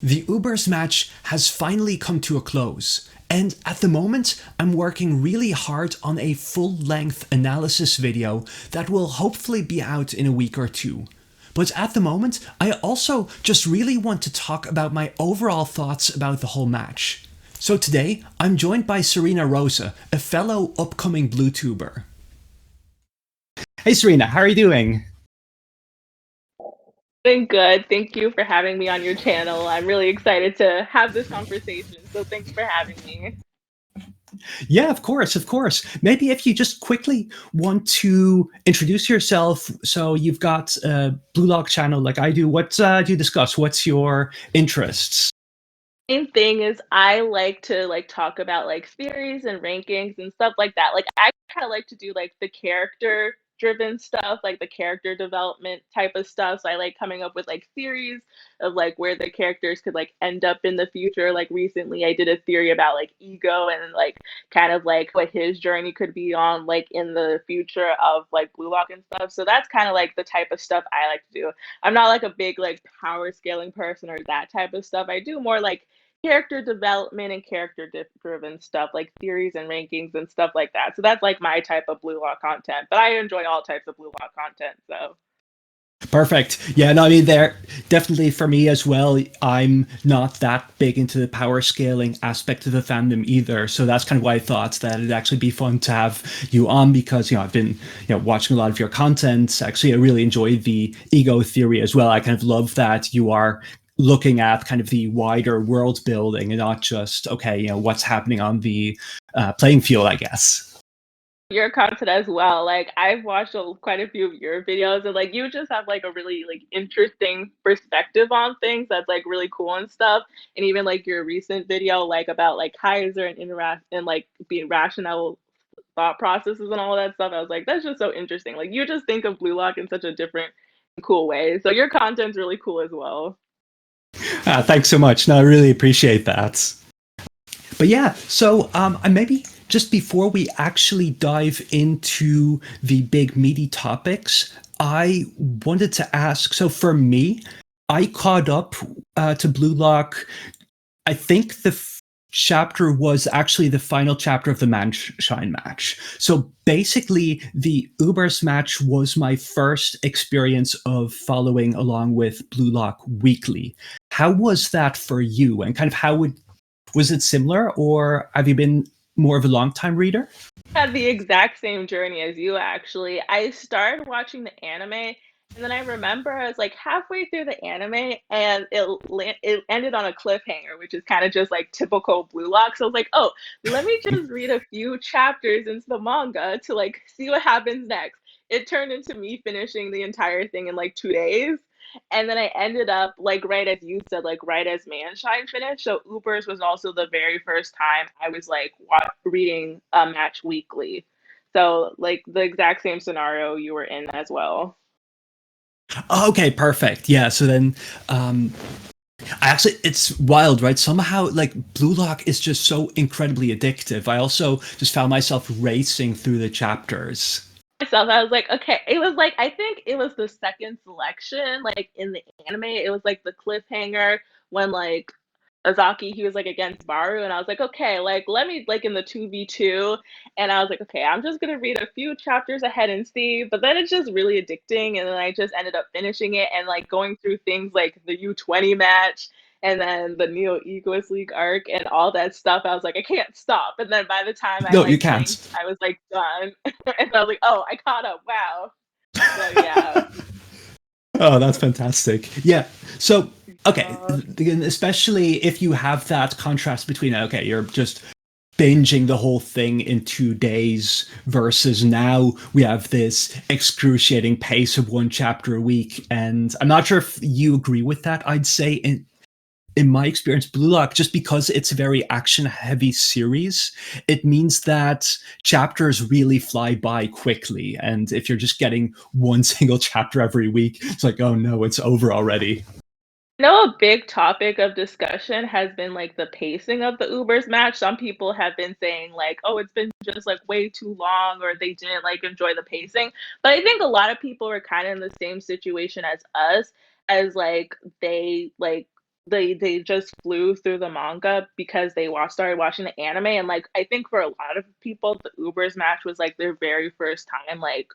The Ubers match has finally come to a close, and at the moment I'm working really hard on a full-length analysis video that will hopefully be out in a week or two. But at the moment, I also just really want to talk about my overall thoughts about the whole match. So today, I'm joined by Serena Rosa, a fellow upcoming BlueTuber. Hey Serena, how are you doing? Been good. Thank you for having me on your channel. I'm really excited to have this conversation. So thanks for having me. Yeah, of course, of course. Maybe if you just quickly want to introduce yourself. So you've got a Blue Lock channel like I do. What do you discuss? What's your interests? Main thing is I like to talk about theories and rankings and stuff like that. Like I kind of like to do the character driven stuff, like the character development type of stuff. So I like coming up with theories of where the characters could end up in the future. Like recently I did a theory about ego and kind of what his journey could be on in the future of Blue Lock and stuff. So that's kind of the type of stuff I like to do. I'm not a big power scaling person or that type of stuff. I do more character development and character driven stuff like theories and rankings and stuff like that. So that's my type of Blue Lock content. But I enjoy all types of Blue Lock content. So Perfect. Yeah, no, I mean, there definitely for me as well. I'm not that big into the power scaling aspect of the fandom either. So that's kind of why I thought that it'd actually be fun to have you on because, I've been, watching a lot of your content. Actually, I really enjoyed the ego theory as well. I kind of love that you are looking at kind of the wider world building and not just, okay, what's happening on the playing field, I guess. your content as well. Like I've watched quite a few of your videos and you just have a really interesting perspective on things that's really cool and stuff. And even your recent video about Kaiser and interact and being rational thought processes and all that stuff. I was like, that's just so interesting. Like you just think of Blue Lock in such a different, cool way. So your content's really cool as well. Thanks so much. No, I really appreciate that. But yeah, so maybe just before we actually dive into the big meaty topics, I wanted to ask. So for me, I caught up to Blue Lock. I think the chapter was actually the final chapter of the Manshine match. So basically, the Ubers match was my first experience of following along with Blue Lock weekly. How was that for you? And kind of how was it similar, or have you been more of a long time reader? Had the exact same journey as you actually. I started watching the anime and then I remember I was halfway through the anime and it ended on a cliffhanger, which is kind of just typical Blue Lock. So I was like, oh, let me just read a few chapters into the manga to see what happens next. It turned into me finishing the entire thing in 2 days. And then I ended up right as you said, right as Manshine finished. So Ubers was also the very first time I was reading a match weekly. So the exact same scenario you were in as well. Okay, perfect. Yeah, so then I actually it's wild, right? Somehow like Blue Lock is just so incredibly addictive. I also just found myself racing through the chapters. Myself, I was like, okay, it was I think it was the second selection, in the anime, it was the cliffhanger when Azaki, he was against Baru, and I was like, okay, let me in the 2v2, and I was like, okay, I'm just gonna read a few chapters ahead and see, but then it's just really addicting, and then I just ended up finishing it and going through things like the U20 match and then the Neo Egoist League arc and all that stuff. I was like, I can't stop. And then by the time I No, you blinked, can't. I was done. And I was like, oh, I caught up. Wow. So yeah. Oh, that's fantastic. Yeah. So, okay, Uh, especially if you have that contrast between, okay, you're just binging the whole thing in 2 days versus now we have this excruciating pace of one chapter a week. And I'm not sure if you agree with that. I'd say in my experience, Blue Lock, just because it's a very action heavy series, it means that chapters really fly by quickly. And if you're just getting one single chapter every week, it's like, oh no, it's over already. I know a big topic of discussion has been the pacing of the Ubers match. Some people have been saying oh, it's been just way too long, or they didn't enjoy the pacing. But I think a lot of people are kind of in the same situation as us, as they they just flew through the manga because they started watching the anime, and like I think for a lot of people the Ubers match was like their very first time like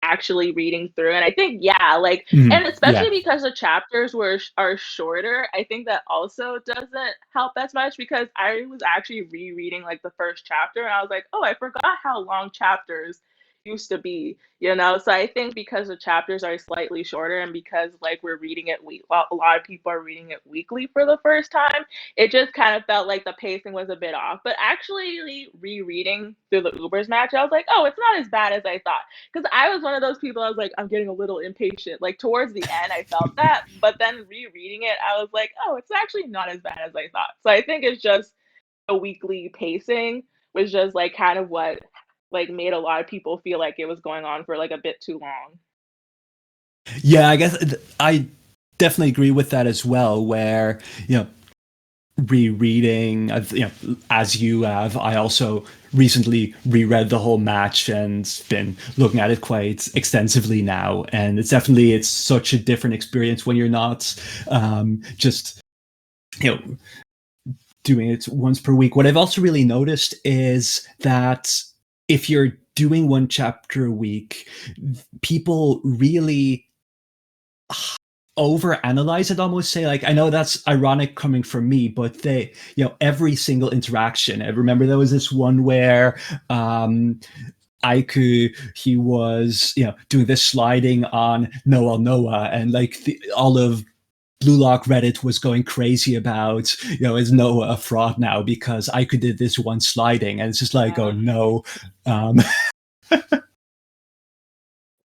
actually reading through. And I think yeah, like, and Mhm. especially Yeah. because the chapters are shorter, I think that also doesn't help as much because I was actually rereading like the first chapter and I was like, oh, I forgot how long chapters used to be, you know? So I think because the chapters are slightly shorter and because like we're reading it well, a lot of people are reading it weekly for the first time, it just kind of felt like the pacing was a bit off. But actually rereading through the Ubers match, I was like, oh, it's not as bad as I thought. Because I was one of those people, I was like, I'm getting a little impatient. Like towards the end, I felt that. But then rereading it, I was like, oh, it's actually not as bad as I thought. So I think it's just a weekly pacing was just like kind of what like made a lot of people feel like it was going on for like a bit too long. Yeah, I guess I definitely agree with that as well. Where you know, rereading, as you have, I also recently reread the whole match and been looking at it quite extensively now. And it's such a different experience when you're not just you know doing it once per week. What I've also really noticed is that if you're doing one chapter a week, people really overanalyze it, almost say, like, I know that's ironic coming from me, but they, every single interaction. I remember there was this one where Aiku, he was, doing this sliding on Noah, and like all of Blue Lock Reddit was going crazy about, is Noah a fraud now because Aiku did this one sliding, and it's just like, oh Yeah. no. Um,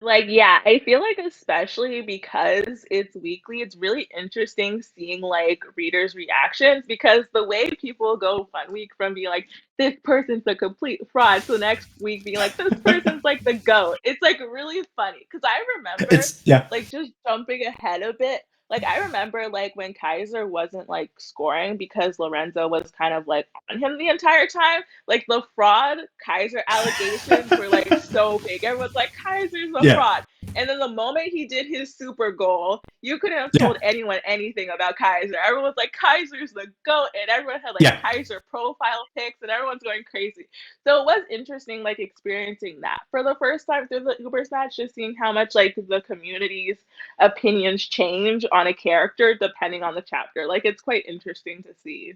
Like, yeah, I feel like especially because it's weekly, it's really interesting seeing like readers' reactions because the way people go 1 week from being like, this person's a complete fraud to the next week being like, this person's like the GOAT. It's like really funny. Cause I remember it's, yeah, like just jumping ahead a bit. Like I remember like when Kaiser wasn't like scoring because Lorenzo was kind of like on him the entire time, like the fraud Kaiser allegations were like so big. Everyone's like, Kaiser's a yeah, fraud. And then the moment he did his super goal, you couldn't have yeah, told anyone anything about Kaiser. Everyone was like, Kaiser's the GOAT. And everyone had like yeah. Kaiser profile pics and everyone's going crazy. So it was interesting, like experiencing that for the first time through the Uber match, just seeing how much like the community's opinions change on a character depending on the chapter. Like it's quite interesting to see.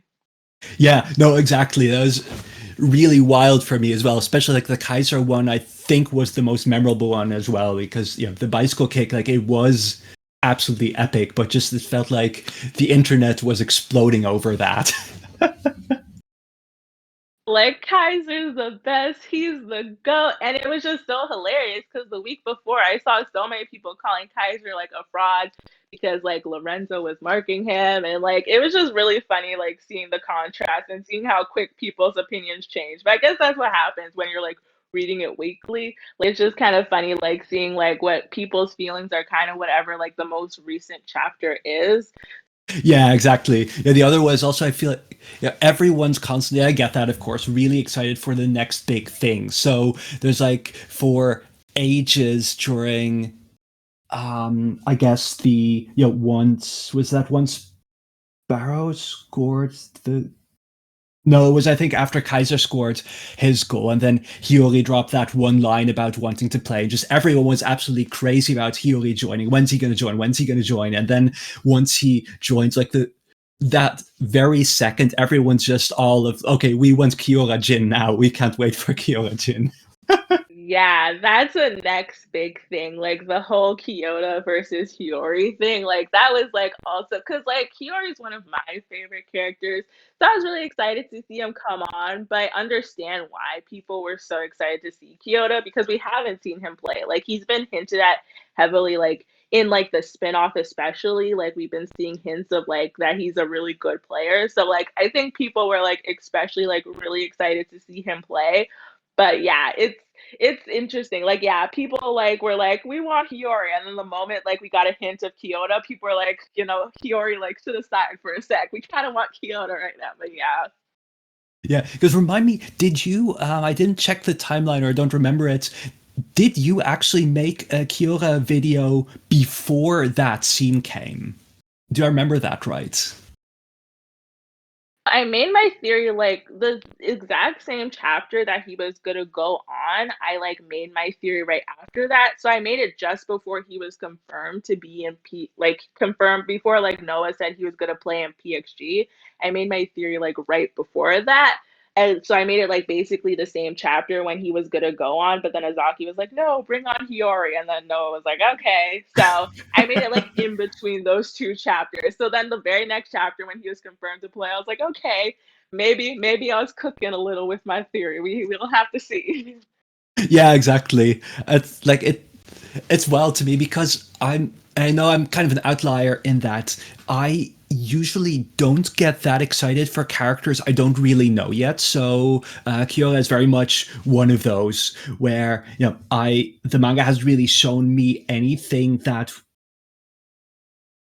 Yeah, no, exactly. That was really wild for me as well, especially like the Kaiser one, I think was the most memorable one as well, because, the bicycle kick, like it was absolutely epic, but just it felt like the internet was exploding over that. Like Kaiser's the best, he's the GOAT. And it was just so hilarious because the week before I saw so many people calling Kaiser like a fraud because like Lorenzo was marking him and like it was just really funny like seeing the contrast and seeing how quick people's opinions change. But I guess that's what happens when you're like reading it weekly. Like it's just kind of funny like seeing like what people's feelings are kind of whatever like the most recent chapter is. Yeah, exactly. Yeah, the other was also, I feel like, everyone's constantly, I get that, of course, really excited for the next big thing. So there's like for ages during, I guess once, was that once Barrow scored the, no, it was, I think, after Kaiser scored his goal, and then Hiori dropped that one line about wanting to play. Just everyone was absolutely crazy about Hiori joining. When's he going to join? When's he going to join? And then once he joins, like that very second, everyone's just all of, okay, we want Kiyora Jin now. We can't wait for Kiyora Jin. Yeah, that's a next big thing. Like the whole Kyoto versus Hiori thing. Like that was like also because like Hiori is one of my favorite characters. So I was really excited to see him come on, but I understand why people were so excited to see Kyoto because we haven't seen him play. Like he's been hinted at heavily like in like the spin-off especially. Like we've been seeing hints of like that he's a really good player. So like I think people were like especially like really excited to see him play. But yeah, it's interesting. Like, yeah, people like were like, we want Hiori, and then the moment like we got a hint of Kyoto, people were like, Hiori like to the side for a sec. We kind of want Kyoto right now, but yeah. Yeah, because remind me, did you? I didn't check the timeline, or I don't remember it. Did you actually make a Kiora video before that scene came? Do I remember that right? I made my theory like the exact same chapter that he was gonna go on. I like made my theory right after that. So I made it just before he was confirmed to be in like confirmed before like Noah said he was gonna play in PXG. I made my theory like right before that. And so I made it like basically the same chapter when he was gonna go on, but then Azaki was like, no, bring on Hiori. And then Noah was like, okay. So I made it like in between those two chapters. So then the very next chapter when he was confirmed to play, I was like, okay, maybe I was cooking a little with my theory. We'll have to see. Yeah, exactly. It's like it's wild to me because I know I'm kind of an outlier in that I usually don't get that excited for characters I don't really know yet. So Kiora is very much one of those where I the manga has really shown me anything that,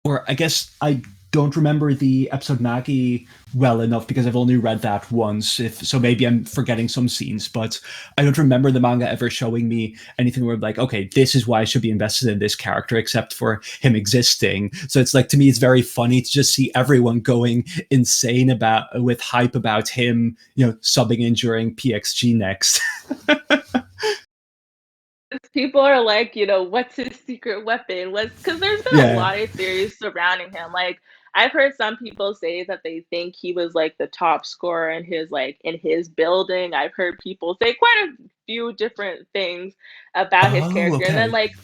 or I guess I don't remember the episode Maggie well enough because I've only read that once. If so, maybe I'm forgetting some scenes, but I don't remember the manga ever showing me anything where I'm like, okay, this is why I should be invested in this character, except for him existing. So it's like to me, it's very funny to just see everyone going insane about with hype about him, subbing in during PXG next. People are like, what's his secret weapon? What's because there's been a Yeah. lot of theories surrounding him. Like I've heard some people say that they think he was like the top scorer in his building. I've heard people say quite a few different things about his Oh, character. And then okay. like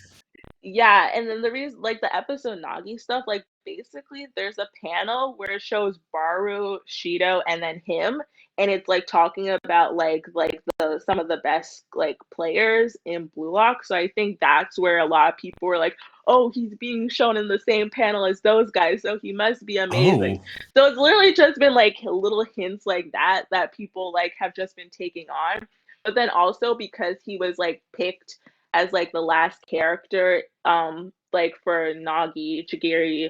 yeah, and then the reason like the episode Nagi stuff, like basically there's a panel where it shows Baru, Shido, and then him, and it's like talking about like the some of the best like players in Blue Lock. So I think that's where a lot of people were like, oh, he's being shown in the same panel as those guys, so he must be amazing. Oh. So it's literally just been like little hints like that people like have just been taking on. But then also because he was like picked as like the last character like for Nagi, Chigiri,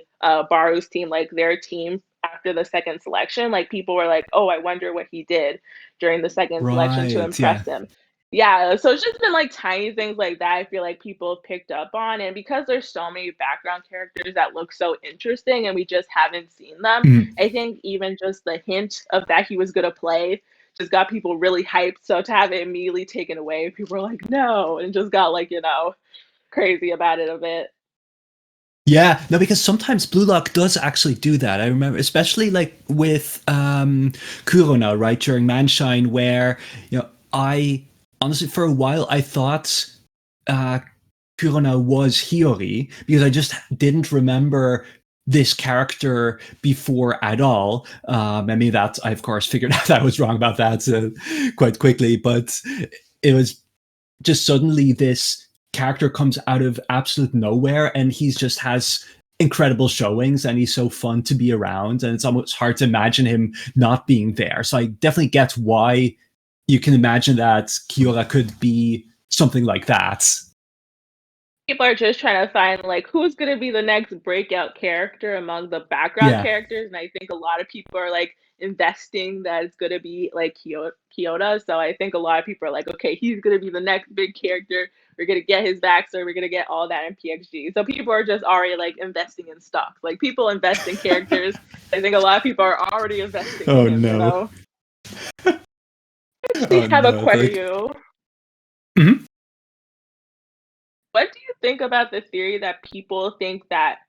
Baru's team, like their team after the second selection, like people were like, "Oh, I wonder what he did during the second selection to Right. Yeah. impress him." Yeah, so it's just been like tiny things like that. I feel like people have picked up on, and because there's so many background characters that look so interesting, and we just haven't seen them. Mm. I think even just the hint of that he was gonna play just got people really hyped. So to have it immediately taken away, people were like, no, and just got like, crazy about it a bit. Yeah, no, because sometimes Blue Lock does actually do that. I remember, especially like with Kurona, right, during Manshine, where, I honestly, for a while, I thought uh, Kurona was Hiori because I just didn't remember this character before at all. I mean, that I, of course, figured out I was wrong about that quite quickly, but it was just suddenly this character comes out of absolute nowhere and he's just has incredible showings and he's so fun to be around and it's almost hard to imagine him not being there. So I definitely get why you can imagine that Kiora could be something like that. People are just trying to find like who's gonna be the next breakout character among the background Yeah. characters, and I think a lot of people are like investing that it's gonna be like Kyoto. So I think a lot of people are like, okay, he's gonna be the next big character. We're gonna get his backstory. We're gonna get all that in PXG. So people are just already like investing in stocks. Like people invest in characters. I think a lot of people are already investing in Oh him. no. Actually, Oh have a no. question for Like, you. mhm. What do you think about the theory that people think that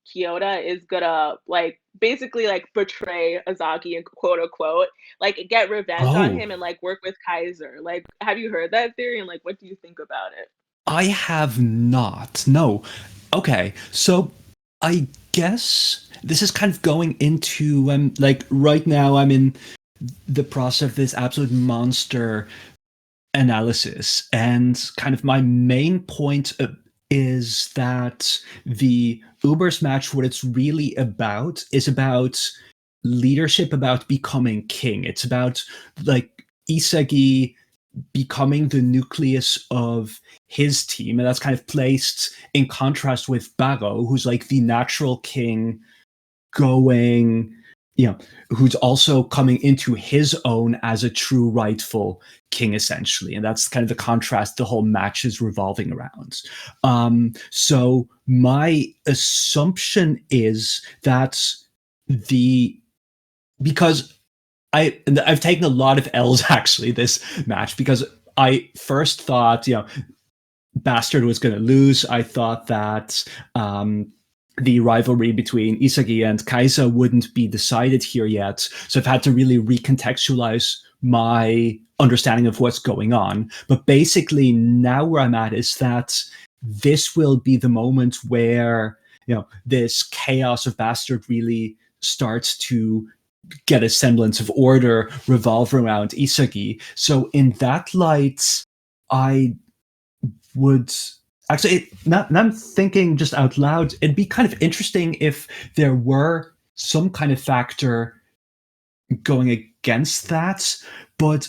Kyoto is gonna like basically like betray Azaki and quote unquote like get revenge on Oh, him and like work with Kaiser? Like, have you heard that theory and like what do you think about it? I have not. No. Okay. So I guess this is kind of going into like right now I'm in the process of this absolute monster analysis. And kind of my main point is that the Ubers match, what it's really about, is about leadership, about becoming king. It's about like Isagi becoming the nucleus of his team. And that's kind of placed in contrast with Baro, who's like the natural king going, who's also coming into his own as a true rightful king, essentially. And that's kind of the contrast the whole match is revolving around. So my assumption is that the because I've taken a lot of L's actually this match, because I first thought, Bastard was going to lose. I thought that the rivalry between Isagi and Kaiser wouldn't be decided here yet. So I've had to really recontextualize my understanding of what's going on. But basically, now where I'm at is that this will be the moment where, this chaos of Bastard really starts to get a semblance of order, revolve around Isagi. So in that light, I would actually, now I'm thinking just out loud, it'd be kind of interesting if there were some kind of factor going against that, but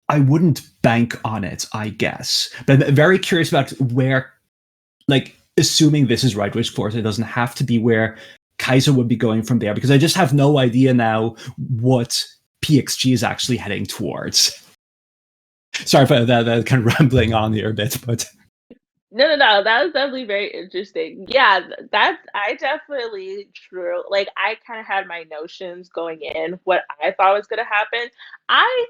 I wouldn't bank on it, I guess. But I'm very curious about where, like, assuming this is right, which of course it doesn't have to be, where Kaiser would be going from there, because I just have no idea now what PXG is actually heading towards. Sorry for that kind of rambling on here a bit, but No, that was definitely very interesting. Yeah, that's I definitely true. Like I kind of had my notions going in what I thought was gonna happen. I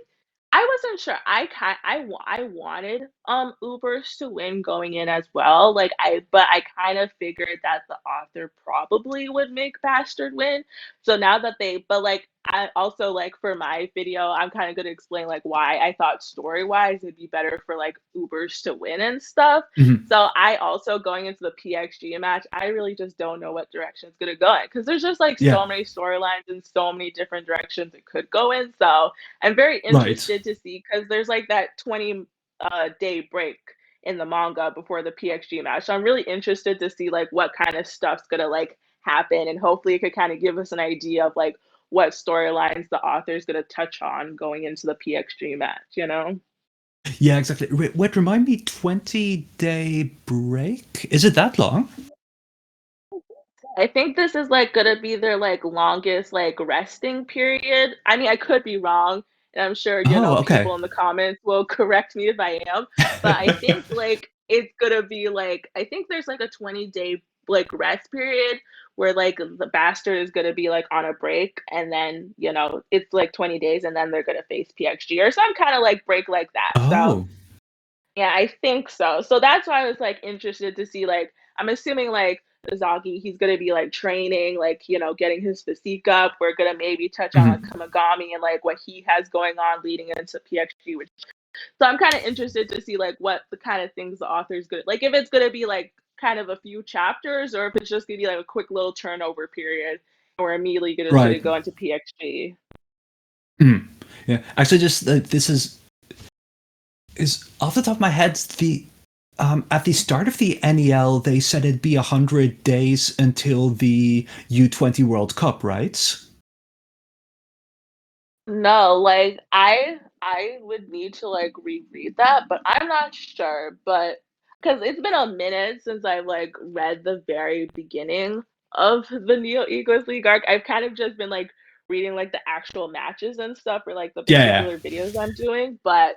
I wasn't sure. I wanted Ubers to win going in as well. But I kind of figured that the author probably would make Bastard win. So now that but like I also like for my video, I'm kind of going to explain like why I thought story wise it'd be better for like Ubers to win and stuff. Mhm. So I also going into the PXG match, I really just don't know what direction it's gonna go in because there's just like Yeah, so many storylines and so many different directions it could go in. So I'm very right. interested to see because there's like that 20 day break in the manga before the PXG match. So I'm really interested to see like what kind of stuff's gonna like happen and hopefully it could kind of give us an idea of like what storylines the author's gonna touch on going into the PXG match. Yeah, exactly. Wait, remind me, 20-day break? Is it that long? I think this is like gonna be their like longest like resting period. I mean, I could be wrong, and I'm sure Oh, okay. people in the comments will correct me if I am. But I think like it's gonna be like I think there's like a 20-day like rest period where like the bastard is gonna be like on a break, and then it's like 20 days, and then they're gonna face PXG or some kind of like break like that. So Oh. yeah, I think so. So that's why I was like interested to see like I'm assuming like Izagi, he's gonna be like training, like getting his physique up. We're gonna maybe touch on like Mhm. Kamagami and like what he has going on leading into PXG. So I'm kind of interested to see like what the kind of things the author's gonna like if it's gonna be like kind of a few chapters or if it's just gonna be like a quick little turnover period and we're immediately gonna Right. go into PXG. Mhm. Yeah. Actually, just this is off the top of my head. The At the start of the NEL, they said it'd be 100 days until the U20 World Cup, right? No, like I would need to like reread that, but I'm not sure. But because it's been a minute since I've like read the very beginning of the Neo Eagles League arc. I've kind of just been like reading like the actual matches and stuff for like the Yeah. particular videos I'm doing, but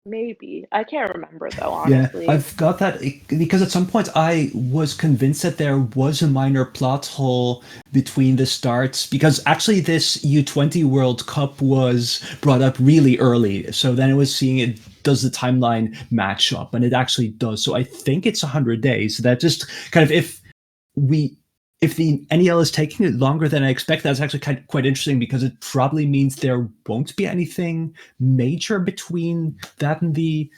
maybe I can't remember though, Yeah, honestly. I've got that because at some point I was convinced that there was a minor plot hole between the starts, because actually this U20 World Cup was brought up really early. So then I was seeing it, does the timeline match up? And it actually does. So I think it's 100 days. That just kind of, we if the NEL is taking it longer than I expect, that's actually quite interesting, because it probably means there won't be anything major between that and the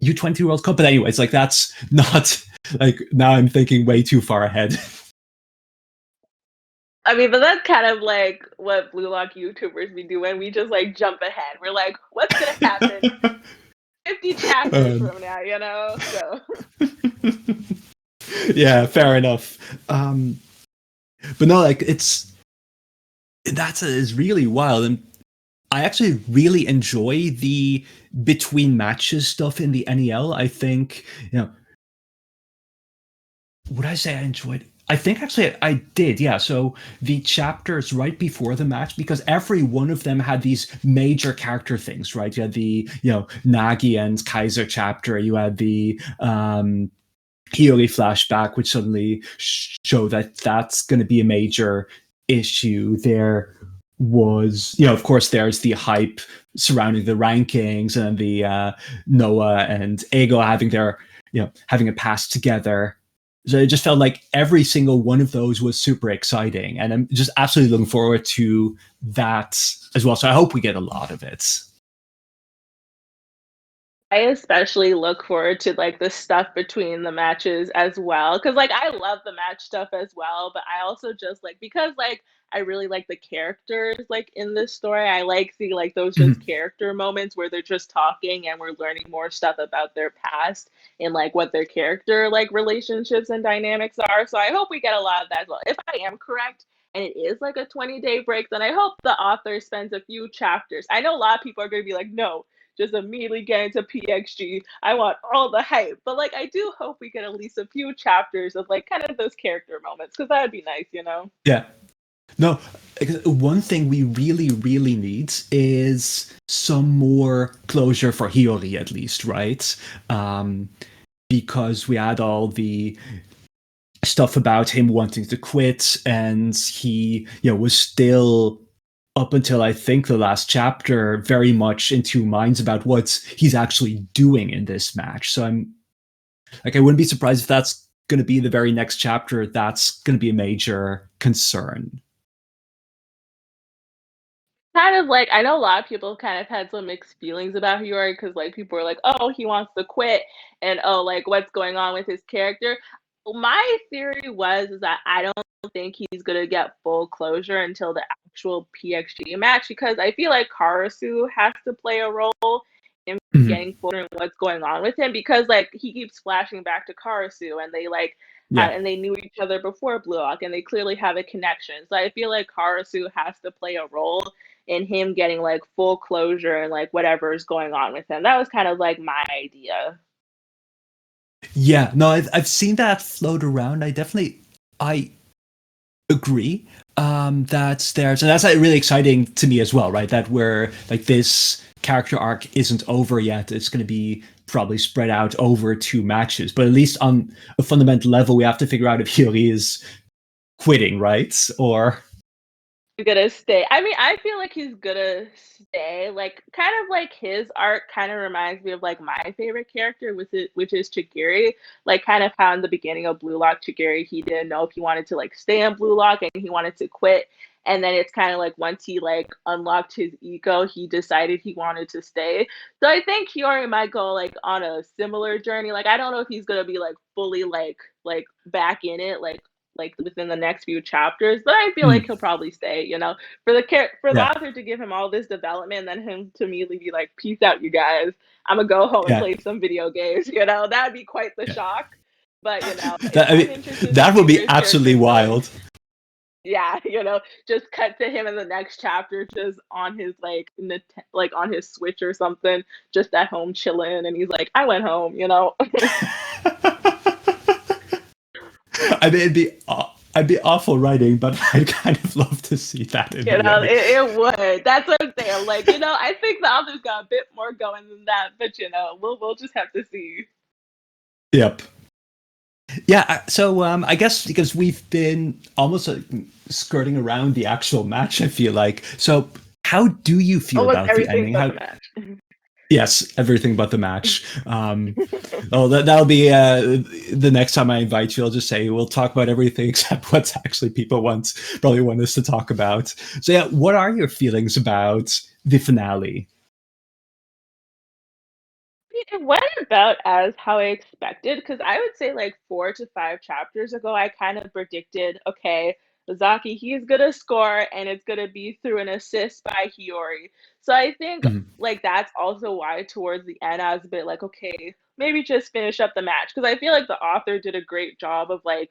U20 World Cup. But anyways, like that's not like, now I'm thinking way too far ahead. I mean, but that's kind of like what Blue Lock YouTubers be doing. We just like jump ahead. We're like, what's gonna happen 50 chapters um, from now? So yeah, fair enough. But no, like is really wild, and I actually really enjoy the between matches stuff in the NEL. I think, would I say I enjoyed? I think actually I did, yeah. So the chapters right before the match, because every one of them had these major character things, right? You had the, Nagi and Kaiser chapter. You had the Hiori flashback, which suddenly showed that that's going to be a major issue there was, of course, there's the hype surrounding the rankings and the Noah and Ego having their, having a pass together. So it just felt like every single one of those was super exciting. And I'm just absolutely looking forward to that as well. So I hope we get a lot of it. I especially look forward to, like, the stuff between the matches as well, because like, I love the match stuff as well, but I also just, like because, like, I really like the characters, like, in this story, I like seeing, like, those just Mhm. character moments where they're just talking and we're learning more stuff about their past and, like, what their character, like, relationships and dynamics are, so I hope we get a lot of that as well. If I am correct and it is, like, a 20-day break, then I hope the author spends a few chapters. I know a lot of people are gonna be like, "No, just immediately get into PXG. I want all the hype." But like I do hope we get at least a few chapters of like kind of those character moments because that would be nice, you know? Yeah. No, one thing we really, really need is some more closure for Hiori, at least, right? Um, because we had all the stuff about him wanting to quit, and he, was still up until I think the last chapter very much in two minds about what he's actually doing in this match. So I'm like, I wouldn't be surprised if that's going to be the very next chapter. That's going to be a major concern. Kind of like I know a lot of people kind of had some mixed feelings about Hiori because like people were like, "Oh, he wants to quit," and "Oh, like what's going on with his character?" My theory was is that I don't think he's gonna get full closure until the actual PXG match because I feel like Karasu has to play a role in Mhm. getting full in what's going on with him because like he keeps flashing back to Karasu and they like Yeah. and they knew each other before Blue Lock and they clearly have a connection. So I feel like Karasu has to play a role in him getting like full closure and like whatever is going on with him. That was kind of like my idea. Yeah, no, I've seen that float around. I agree that there's, and that's like, really exciting to me as well, right? That we're like this character arc isn't over yet. It's going to be probably spread out over two matches, but at least on a fundamental level, we have to figure out if Hyori is quitting, right? Or Gonna stay. I mean, I feel like he's gonna stay. Like, kind of like his art kind of reminds me of like my favorite character, which is Chigiri. Like, kind of how in the beginning of Blue Lock, Chigiri he didn't know if he wanted to like stay in Blue Lock and he wanted to quit. And then it's kind of like once he like unlocked his eco, he decided he wanted to stay. So I think Hiori might go like on a similar journey. Like, I don't know if he's gonna be like fully like back in it, like within the next few chapters, but I feel like mm, he'll probably stay, you know, for the yeah, author to give him all this development and then him to immediately be like, "Peace out, you guys. I'm gonna go home and yeah, play some video games." You know, that'd be quite the yeah. shock. But you know, That, I I'm mean, interested to that see would be where his character absolutely is going. wild. Yeah, you know, just cut to him in the next chapter, just on his like on his Switch or something, just at home chilling, and he's like, "I went home," you know. I mean, I'd be awful writing, but I'd kind of love to see that in You a know, way. it would. That's what I'm saying. Like, you know, I think the author's got a bit more going than that, but you know, we'll just have to see. Yep. Yeah. So I guess because we've been almost skirting around the actual match, I feel like. So how do you feel Almost about the everything ending? but How? the match. Yes, everything but the match. Oh, that'll be the next time I invite you. I'll just say we'll talk about everything except what's actually people probably want us to talk about. So yeah, what are your feelings about the finale? It went about as how I expected because I would say like 4 to 5 chapters ago, I kind of predicted, okay, Zaki, he's gonna score and it's gonna be through an assist by Hiori. So I think Mhm. like that's also why towards the end I was a bit like, okay, maybe just finish up the match because I feel like the author did a great job of like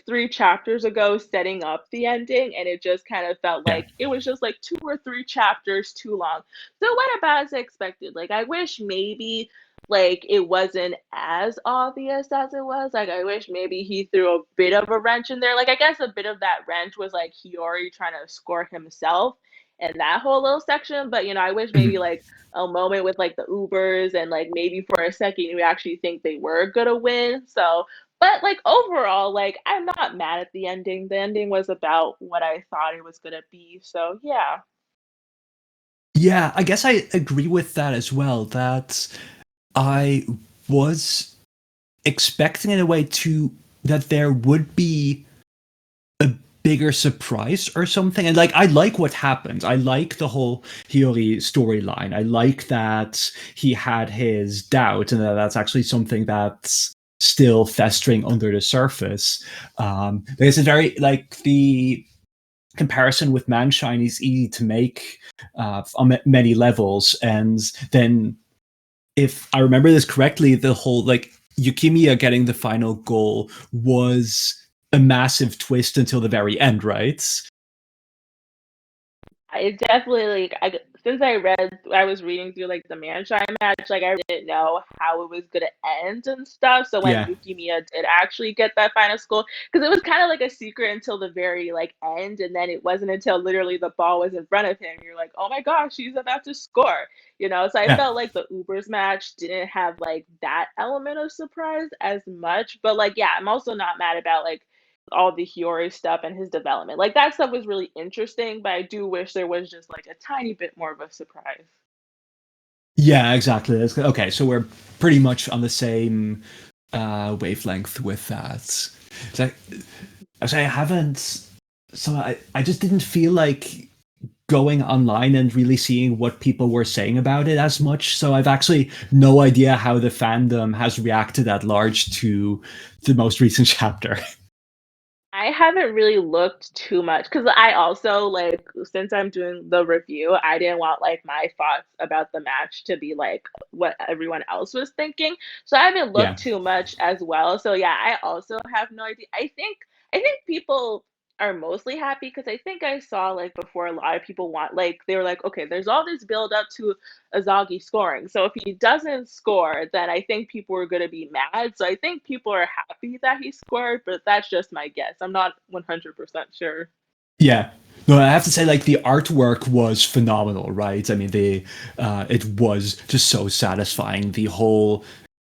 3 chapters ago setting up the ending and it just kind of felt Yeah. like it was just like 2 or 3 chapters too long. So it went about as expected. Like I wish maybe like it wasn't as obvious as it was. Like I wish maybe he threw a bit of a wrench in there. Like I guess a bit of that wrench was like Hiori trying to score himself and that whole little section. But you know, I wish maybe Mhm. like a moment with like the Ubers and like maybe for a second you actually think they were gonna win. So But, like, overall, like, I'm not mad at the ending. The ending was about what I thought it was gonna be, so yeah. Yeah, I guess I agree with that as well. That I was expecting in a way to that there would be a bigger surprise or something. And like I like what happened. I like the whole Hiori storyline. I like that he had his doubt and that that's actually something that's still festering under the surface. There's a very like the comparison with Manshine is easy to make on many levels. And then if I remember this correctly, the whole like Yukimiya getting the final goal was a massive twist until the very end, right? I definitely like since I was reading through like the Manshine match, like I didn't know how it was gonna end and stuff. So when Yeah. Yukimiya did actually get that final score, because it was kind of like a secret until the very like end, and then it wasn't until literally the ball was in front of him. You're like, oh my gosh, he's about to score, you know. So I Yeah. felt like the Ubers match didn't have like that element of surprise as much. But like, yeah, I'm also not mad about like all the Hiori stuff and his development. Like that stuff was really interesting, but I do wish there was just like a tiny bit more of a surprise. Yeah, exactly. Okay, so we're pretty much on the same wavelength with that. So I haven't. So I just didn't feel like going online and really seeing what people were saying about it as much. So I've actually no idea how the fandom has reacted at large to the most recent chapter. I haven't really looked too much because I also like since I'm doing the review, I didn't want like my thoughts about the match to be like what everyone else was thinking. So I haven't Yeah. looked too much as well. So yeah, I also have no idea. I think people are mostly happy because I think I saw like before a lot of people want like they were like, okay, there's all this build up to Azagi scoring. So if he doesn't score, then I think people are going to be mad. So I think people are happy that he scored, but that's just my guess. I'm not 100% sure. Yeah. No, I have to say, like the artwork was phenomenal, right? I mean, the it was just so satisfying. The whole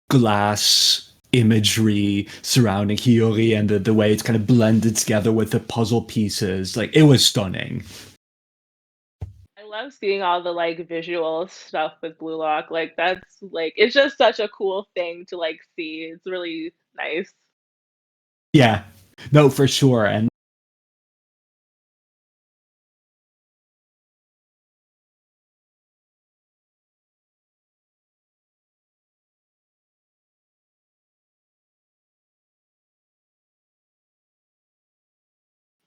glass imagery surrounding Hiori and the way it's kind of blended together with the puzzle pieces, like it was stunning. I love seeing all the like visual stuff with Blue Lock. Like that's like it's just such a cool thing to like see. It's really nice. Yeah, no, for sure. And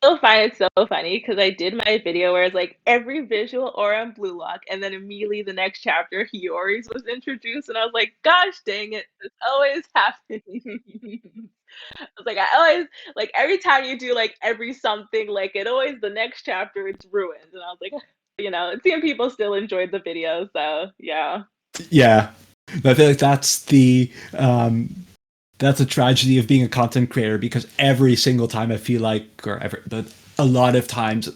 Still find it so funny because I did my video where it's like every visual aura on Blue Lock, and then immediately the next chapter, Hiori's was introduced, and I was like, "Gosh dang it, it's always happening." I was like, I always like every time you do like every something, like it always the next chapter it's ruined, and I was like, it seemed people still enjoyed the video, so yeah. yeah, I feel like that's a tragedy of being a content creator because every single time I feel like, but a lot of times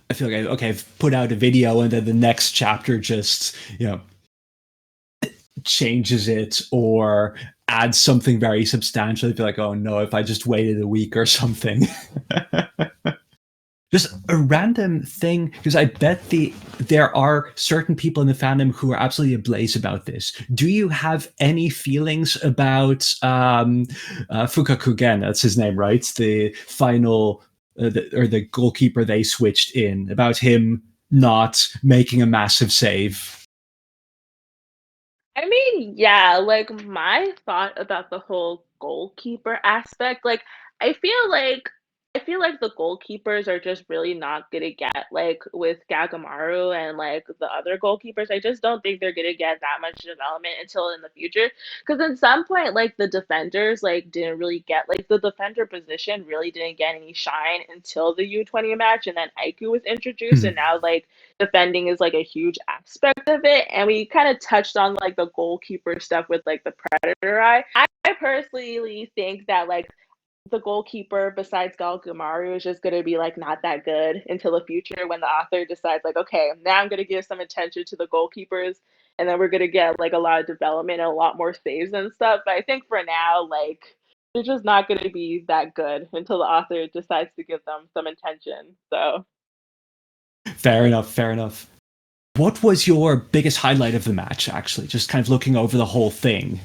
I feel like okay, I've put out a video and then the next chapter just changes it or adds something very substantial. I feel like oh no, if I just waited a week or something. Just a random thing because I bet there are certain people in the fandom who are absolutely ablaze about this. Do you have any feelings about Fukaku again? That's his name, right? The final or the goalkeeper they switched in about him not making a massive save. I mean, yeah, like my thought about the whole goalkeeper aspect, like I feel like I feel like the goalkeepers are just really not gonna get like with Gagamaru and like the other goalkeepers. I just don't think they're gonna get that much development until in the future. Because at some point, like the defenders like didn't really get like the defender position really didn't get any shine until the U20 match, and then Aiku was introduced, Hmm. and now like defending is like a huge aspect of it. And we kind of touched on like the goalkeeper stuff with like the predator eye. I personally think that like the goalkeeper besides Galgamaru is just going to be like not that good until the future when the author decides like okay now I'm going to give some attention to the goalkeepers and then we're going to get like a lot of development and a lot more saves and stuff. But I think for now like They're just not going to be that good until the author decides to give them some attention. So Fair enough. Fair enough. What was your biggest highlight of the match, actually? Just kind of looking over the whole thing.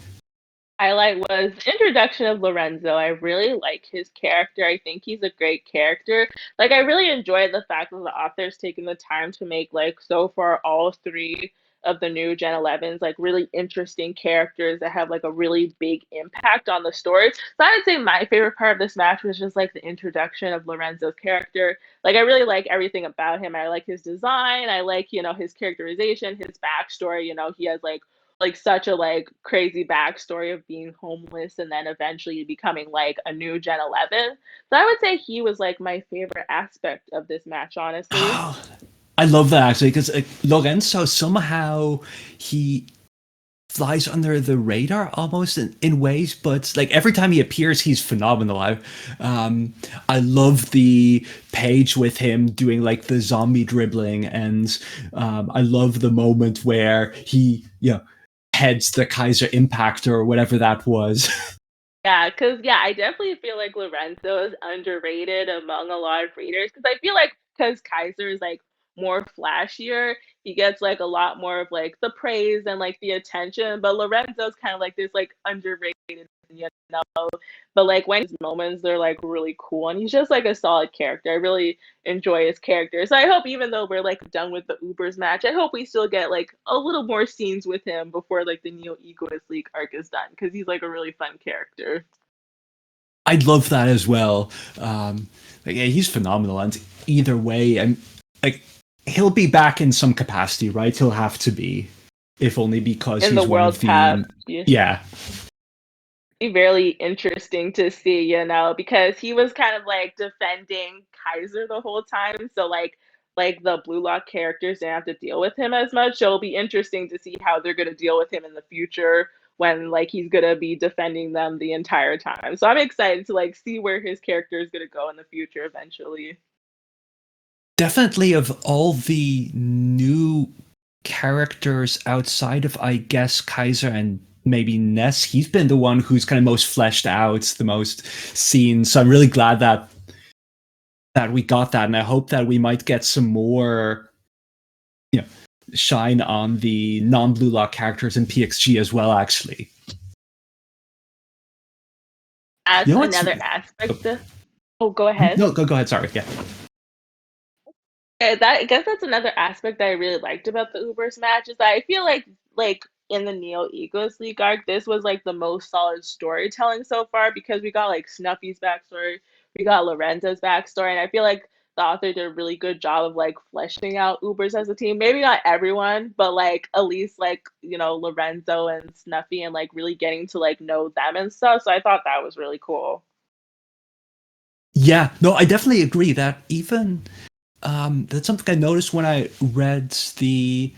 highlight was introduction of Lorenzo. I really like his character. I think he's a great character. Like I really enjoy the fact that the author's taken the time to make like so far all three of the new Gen 11s like really interesting characters that have like a really big impact on the story. So I would say my favorite part of this match was just like the introduction of Lorenzo's character. Like I really like everything about him. I like his design. I like, his characterization, his backstory. He has like such a like crazy backstory of being homeless and then eventually becoming like a new Gen 11. So I would say he was like my favorite aspect of this match, honestly. Oh, I love that actually because Lorenzo somehow he flies under the radar almost in ways, but like every time he appears, he's phenomenal. I love the page with him doing like the zombie dribbling, and I love the moment where he heads the Kaiser impact or whatever that was. Yeah, because yeah, I definitely feel like Lorenzo is underrated among a lot of readers because I feel like because Kaiser is like more flashier, he gets like a lot more of like the praise and like the attention. But Lorenzo's kind of like this like underrated, you know. But like when his moments, they're like really cool, and he's just like a solid character. I really enjoy his character. So I hope even though we're like done with the Ubers match, I hope we still get like a little more scenes with him before like the Neo Egoist League arc is done because he's like a really fun character. I'd love that as well. Like, yeah, he's phenomenal, and either way, I'm like he'll be back in some capacity, right? He'll have to be, if only because In the he's one of World Cup. the yeah. Be really interesting to see, because he was kind of like defending Kaiser the whole time. So like the Blue Lock characters didn't have to deal with him as much. So it'll be interesting to see how they're gonna deal with him in the future when like he's gonna be defending them the entire time. So I'm excited to like see where his character is gonna go in the future eventually. Definitely of all the new characters outside of, I guess, Kaiser and maybe Ness, he's been the one who's kind of most fleshed out, the most seen. So I'm really glad that we got that, and I hope that we might get some more, you know, shine on the non-blue lock characters in PXG as well. Actually, That's you know what's another aspect. Oh, go ahead. no, go ahead. Sorry, yeah. That I guess that's another aspect that I really liked about the Ubers match is that I feel like in the Neo Egos League arc, this was like the most solid storytelling so far because we got like Snuffy's backstory, we got Lorenzo's backstory, and I feel like the author did a really good job of like fleshing out Ubers as a team. Maybe not everyone, but like at least like Lorenzo and Snuffy and like really getting to like know them and stuff. So I thought that was really cool. Yeah, no, I definitely agree that even that's something I noticed when I read the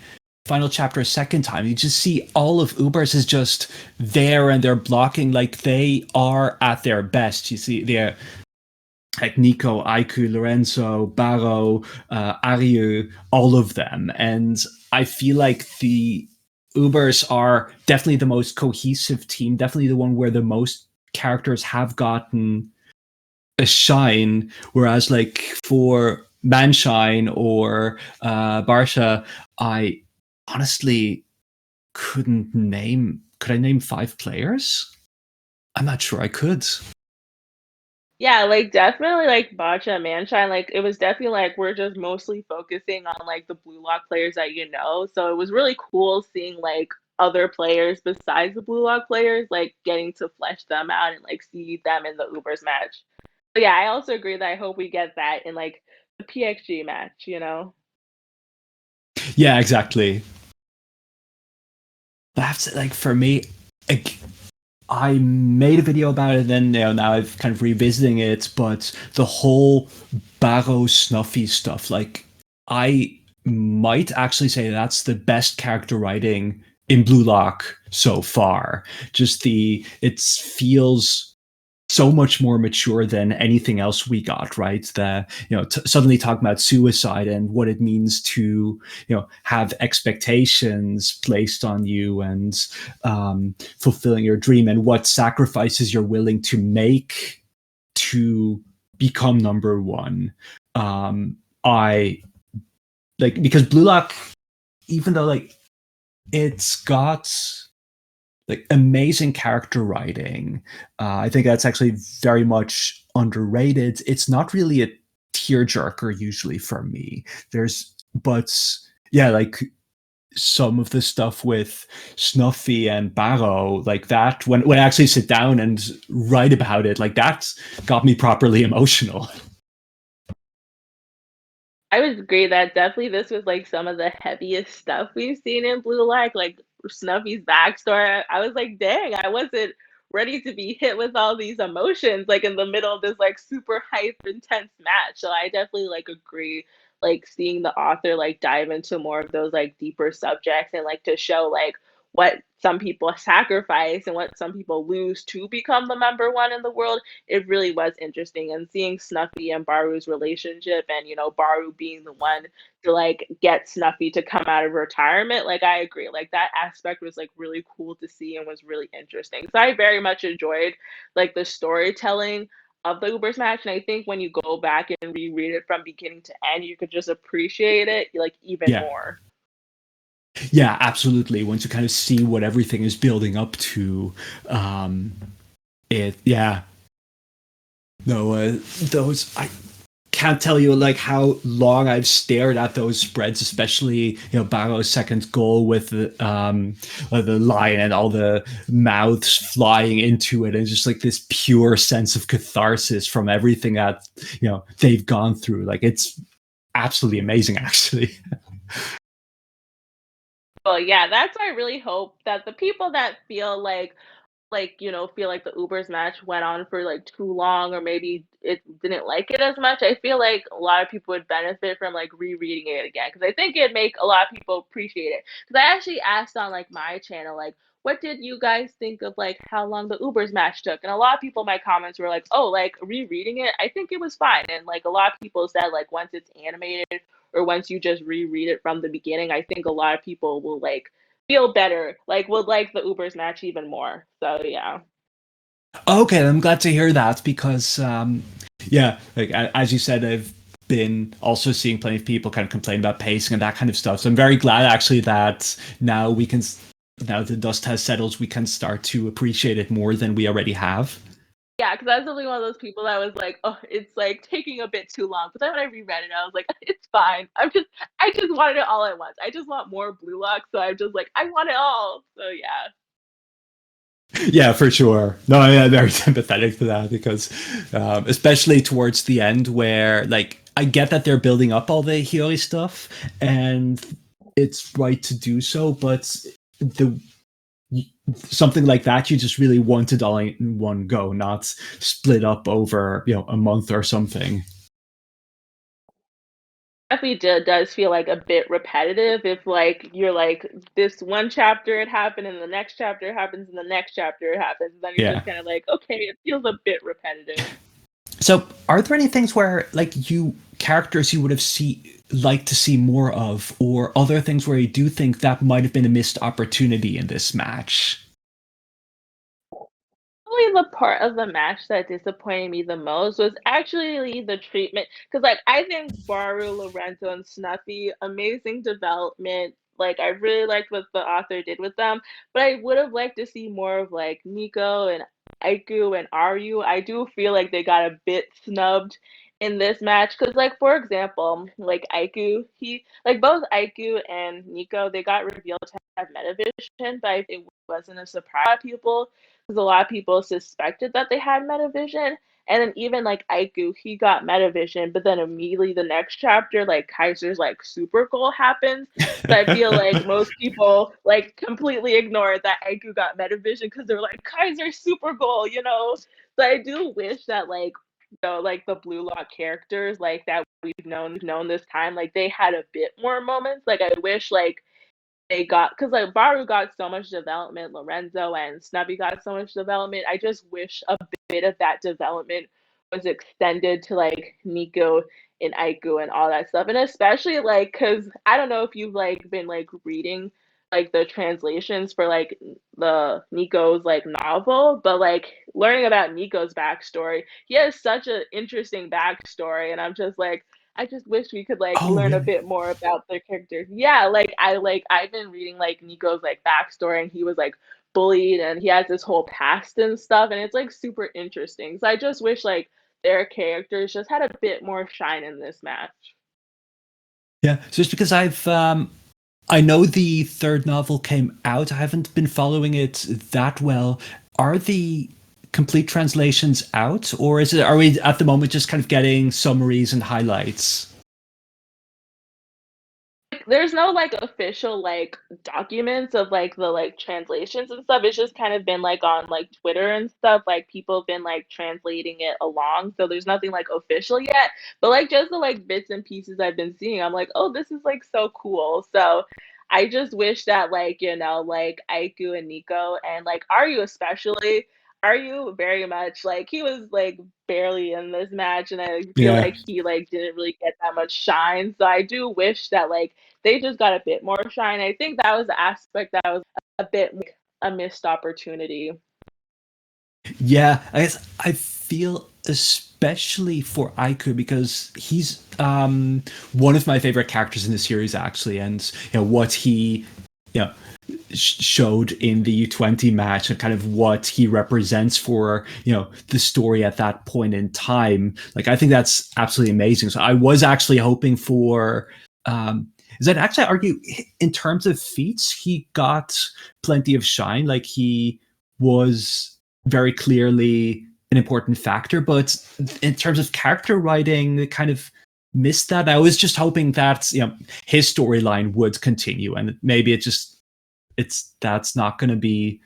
final chapter a second time. You just see all of Ubers is just there and they're blocking like they are at their best. You see they're like Nico, Aiku, Lorenzo, Barrow, Aryu, all of them. And I feel like the Ubers are definitely the most cohesive team, definitely the one where the most characters have gotten a shine, whereas like for Manshine or Barsha, I honestly couldn't name. Could I name 5 players? I'm not sure I could. Yeah, like definitely like Botcha and Manshine, like it was definitely like we're just mostly focusing on like the blue lock players that you know. So it was really cool seeing like other players besides the blue lock players, like getting to flesh them out and like see them in the Ubers match. But yeah, I also agree that I hope we get that in like the PXG match. Yeah, exactly. That's like for me. Like, I made a video about it, and then now I've kind of revisiting it. But the whole Barrow Snuffy stuff, like I might actually say that's the best character writing in Blue Lock so far. Just it feels so much more mature than anything else we got, right? Suddenly talking about suicide and what it means to, have expectations placed on you and fulfilling your dream and what sacrifices you're willing to make to become number one. I like because Blue Lock, even though like it's got like amazing character writing. I think that's actually very much underrated. It's not really a tearjerker usually for me. But yeah, like some of the stuff with Snuffy and Barrow, like that, when I actually sit down and write about it, like that got me properly emotional. I would agree that definitely this was like some of the heaviest stuff we've seen in Blue like Snuffy's backstory. I was like, dang, I wasn't ready to be hit with all these emotions like in the middle of this like super hype intense match. So I definitely like agree like seeing the author like dive into more of those like deeper subjects and like to show like what some people sacrifice and what some people lose to become the number one in the world. It really was interesting, and seeing Snuffy and Baru's relationship and Baru being the one to like get Snuffy to come out of retirement, like I agree, like that aspect was like really cool to see and was really interesting. So I very much enjoyed like the storytelling of the Uber's match, and I think when you go back and reread it from beginning to end, you could just appreciate it like even Yeah. more. Yeah, absolutely. Once you kind of see what everything is building up to, um, yeah. No, those I can't tell you like how long I've stared at those spreads, especially Barrow's second goal with the lion and all the mouths flying into it, and just like this pure sense of catharsis from everything that they've gone through. Like it's absolutely amazing, actually. Well, yeah, that's why I really hope that the people that feel feel like the Ubers match went on for like too long, or maybe it didn't like it as much. I feel like a lot of people would benefit from like rereading it again because I think it'd make a lot of people appreciate it. Because I actually asked on like my channel, like, what did you guys think of like how long the Ubers match took? And a lot of people, my comments were like, oh, like rereading it, I think it was fine. And like a lot of people said, like once it's animated or once you just reread it from the beginning, I think a lot of people will like feel better, like would like the Ubers match even more. So yeah. Okay, I'm glad to hear that because, yeah, like as you said, I've been also seeing plenty of people kind of complain about pacing and that kind of stuff. So I'm very glad actually that now we can, now the dust has settled, we can start to appreciate it more than we already have. Yeah, because I was definitely one of those people that was like, "Oh, it's like taking a bit too long." But then when I reread it, I was like, "It's fine. I just wanted it all at once. I just want more Blue Lock, so I'm just like, I want it all." So yeah. Yeah, for sure. No, I'm very sympathetic to that because, especially towards the end, where like I get that they're building up all the Hiori stuff, and it's right to do so, but the something like that you just really wanted all in one go, not split up over a month or something. Definitely does feel like a bit repetitive if like you're like this one chapter it happened and the next chapter happens and the next chapter it happens. And then you're Yeah. just kind of like, okay, it feels a bit repetitive. So, are there any things where like you characters you would have like to see more of, or other things where you do think that might have been a missed opportunity in this match? Probably the part of the match that disappointed me the most was actually the treatment. Because, like, I think Baru, Lorenzo, and Snuffy, amazing development. Like, I really liked what the author did with them, but I would have liked to see more of like Nico and Aiku and Aru. I do feel like they got a bit snubbed in this match. Because, like, for example, like Aiku, he like both Aiku and Nico, they got revealed to have metavision, but it wasn't a surprise to people because a lot of people suspected that they had metavision. And then even like Aiku, he got metavision, but then immediately the next chapter, like Kaiser's like super goal happens. So I feel like most people like completely ignored that Aiku got metavision because they're like Kaiser's super goal. So I do wish that like the blue lock characters like that we've known this time, like they had a bit more moments. Like I wish like they got, because like Baru got so much development, Lorenzo and Snubby got so much development. I just wish a bit of that development was extended to like Nico and Aiku and all that stuff. And especially like, because I don't know if you've like been like reading like the translations for like the Nico's like novel, but like learning about Nico's backstory, he has such an interesting backstory, and I'm just like, I just wish we could like Oh, learn a really? bit more about their characters. Yeah, I've been reading like Nico's like backstory, and he was like bullied, and he has this whole past and stuff, and it's like super interesting. So I just wish like their characters just had a bit more shine in this match. Yeah. So it's because I know the third novel came out. I haven't been following it that well. Are the complete translations out, or are we at the moment just kind of getting summaries and highlights? There's no like official like documents of like the like translations and stuff. It's just kind of been like on like Twitter and stuff. Like people have been like translating it along. So there's nothing like official yet. But like just the like bits and pieces I've been seeing, I'm like, oh, this is like so cool. So I just wish that like, like Aiku and Nico and like Aryu especially, Aryu very much like he was like barely in this match, and I feel Yeah. like he like didn't really get that much shine. So I do wish that like they just got a bit more shine. I think that was the aspect that was a bit like a missed opportunity. Yeah, I guess I feel especially for Aiku because he's one of my favorite characters in the series actually, and what he you know showed in the U20 match and kind of what he represents for the story at that point in time. Like I think that's absolutely amazing. So I was actually hoping for is that actually argue in terms of feats he got plenty of shine. Like he was very clearly an important factor, but in terms of character writing, they kind of missed that. I was just hoping that his storyline would continue, and maybe that's not going to be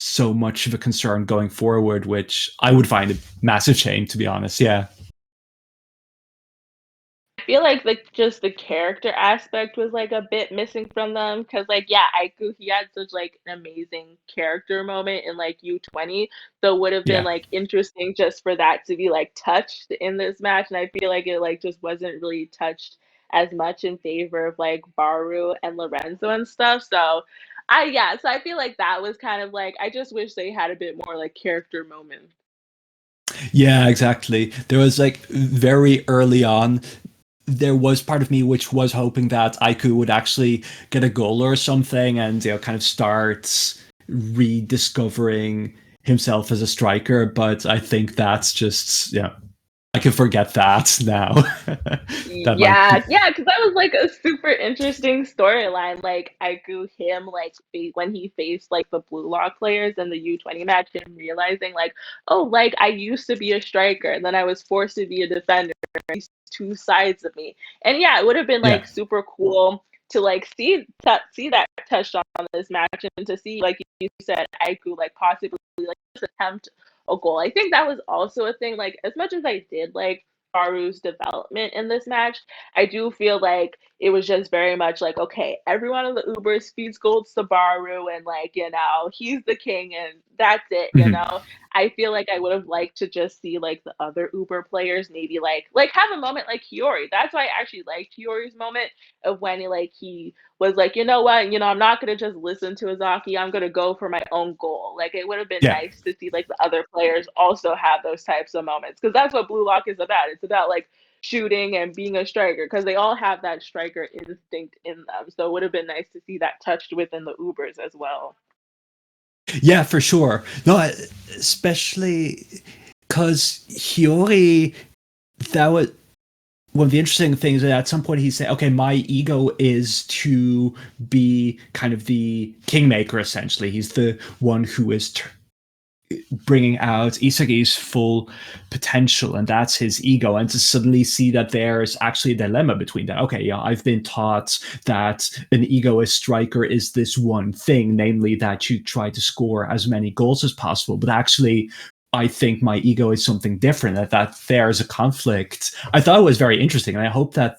so much of a concern going forward, which I would find a massive shame, to be honest. Yeah. I feel like just the character aspect was like a bit missing from them, because like yeah, Aiku, he had such like an amazing character moment in like U20, so it would have been Yeah. like interesting just for that to be like touched in this match, and I feel like it like just wasn't really touched as much in favor of like Baru and Lorenzo and stuff. So so I feel like that was kind of like, I just wish they had a bit more like character moments. Yeah, exactly. There was like very early on, there was part of me which was hoping that Aiku would actually get a goal or something and kind of start rediscovering himself as a striker. But I think that's just I can forget that now. That might Yeah, yeah, because that was like a super interesting storyline. Like Aiku, him like when he faced like the Blue Lock players in the U20 match, him realizing like, oh, like I used to be a striker, and then I was forced to be a defender. These two sides of me, and yeah, it would have been yeah. like super cool to like see that touched on this match, and to see like you said, Aiku like possibly like just attempt a goal. I think that was also a thing. Like as much as I did like Baru's development in this match, I do feel like it was just very much like, okay, every one of the Ubers feeds gold to Baru, and like, he's the king and that's it. Mhm. I feel like I would have liked to just see like the other Uber players maybe like have a moment like Hiori. That's why I actually liked Hiori's moment of when he was like, you know what, I'm not gonna just listen to Azaki. I'm gonna go for my own goal. Like it would have been Yeah. nice to see like the other players also have those types of moments, because that's what Blue Lock is about. It's about like shooting and being a striker, because they all have that striker instinct in them. So it would have been nice to see that touched within the Ubers as well. Yeah, for sure. No, especially because Hiori, that was one of the interesting things. That at some point he said, okay, my ego is to be kind of the kingmaker, essentially. He's the one who is bringing out Isagi's full potential, and that's his ego. And to suddenly see that there's actually a dilemma between that. Okay, yeah, I've been taught that an egoist striker is this one thing, namely that you try to score as many goals as possible. But actually, I think my ego is something different. That there's a conflict. I thought it was very interesting, and I hope that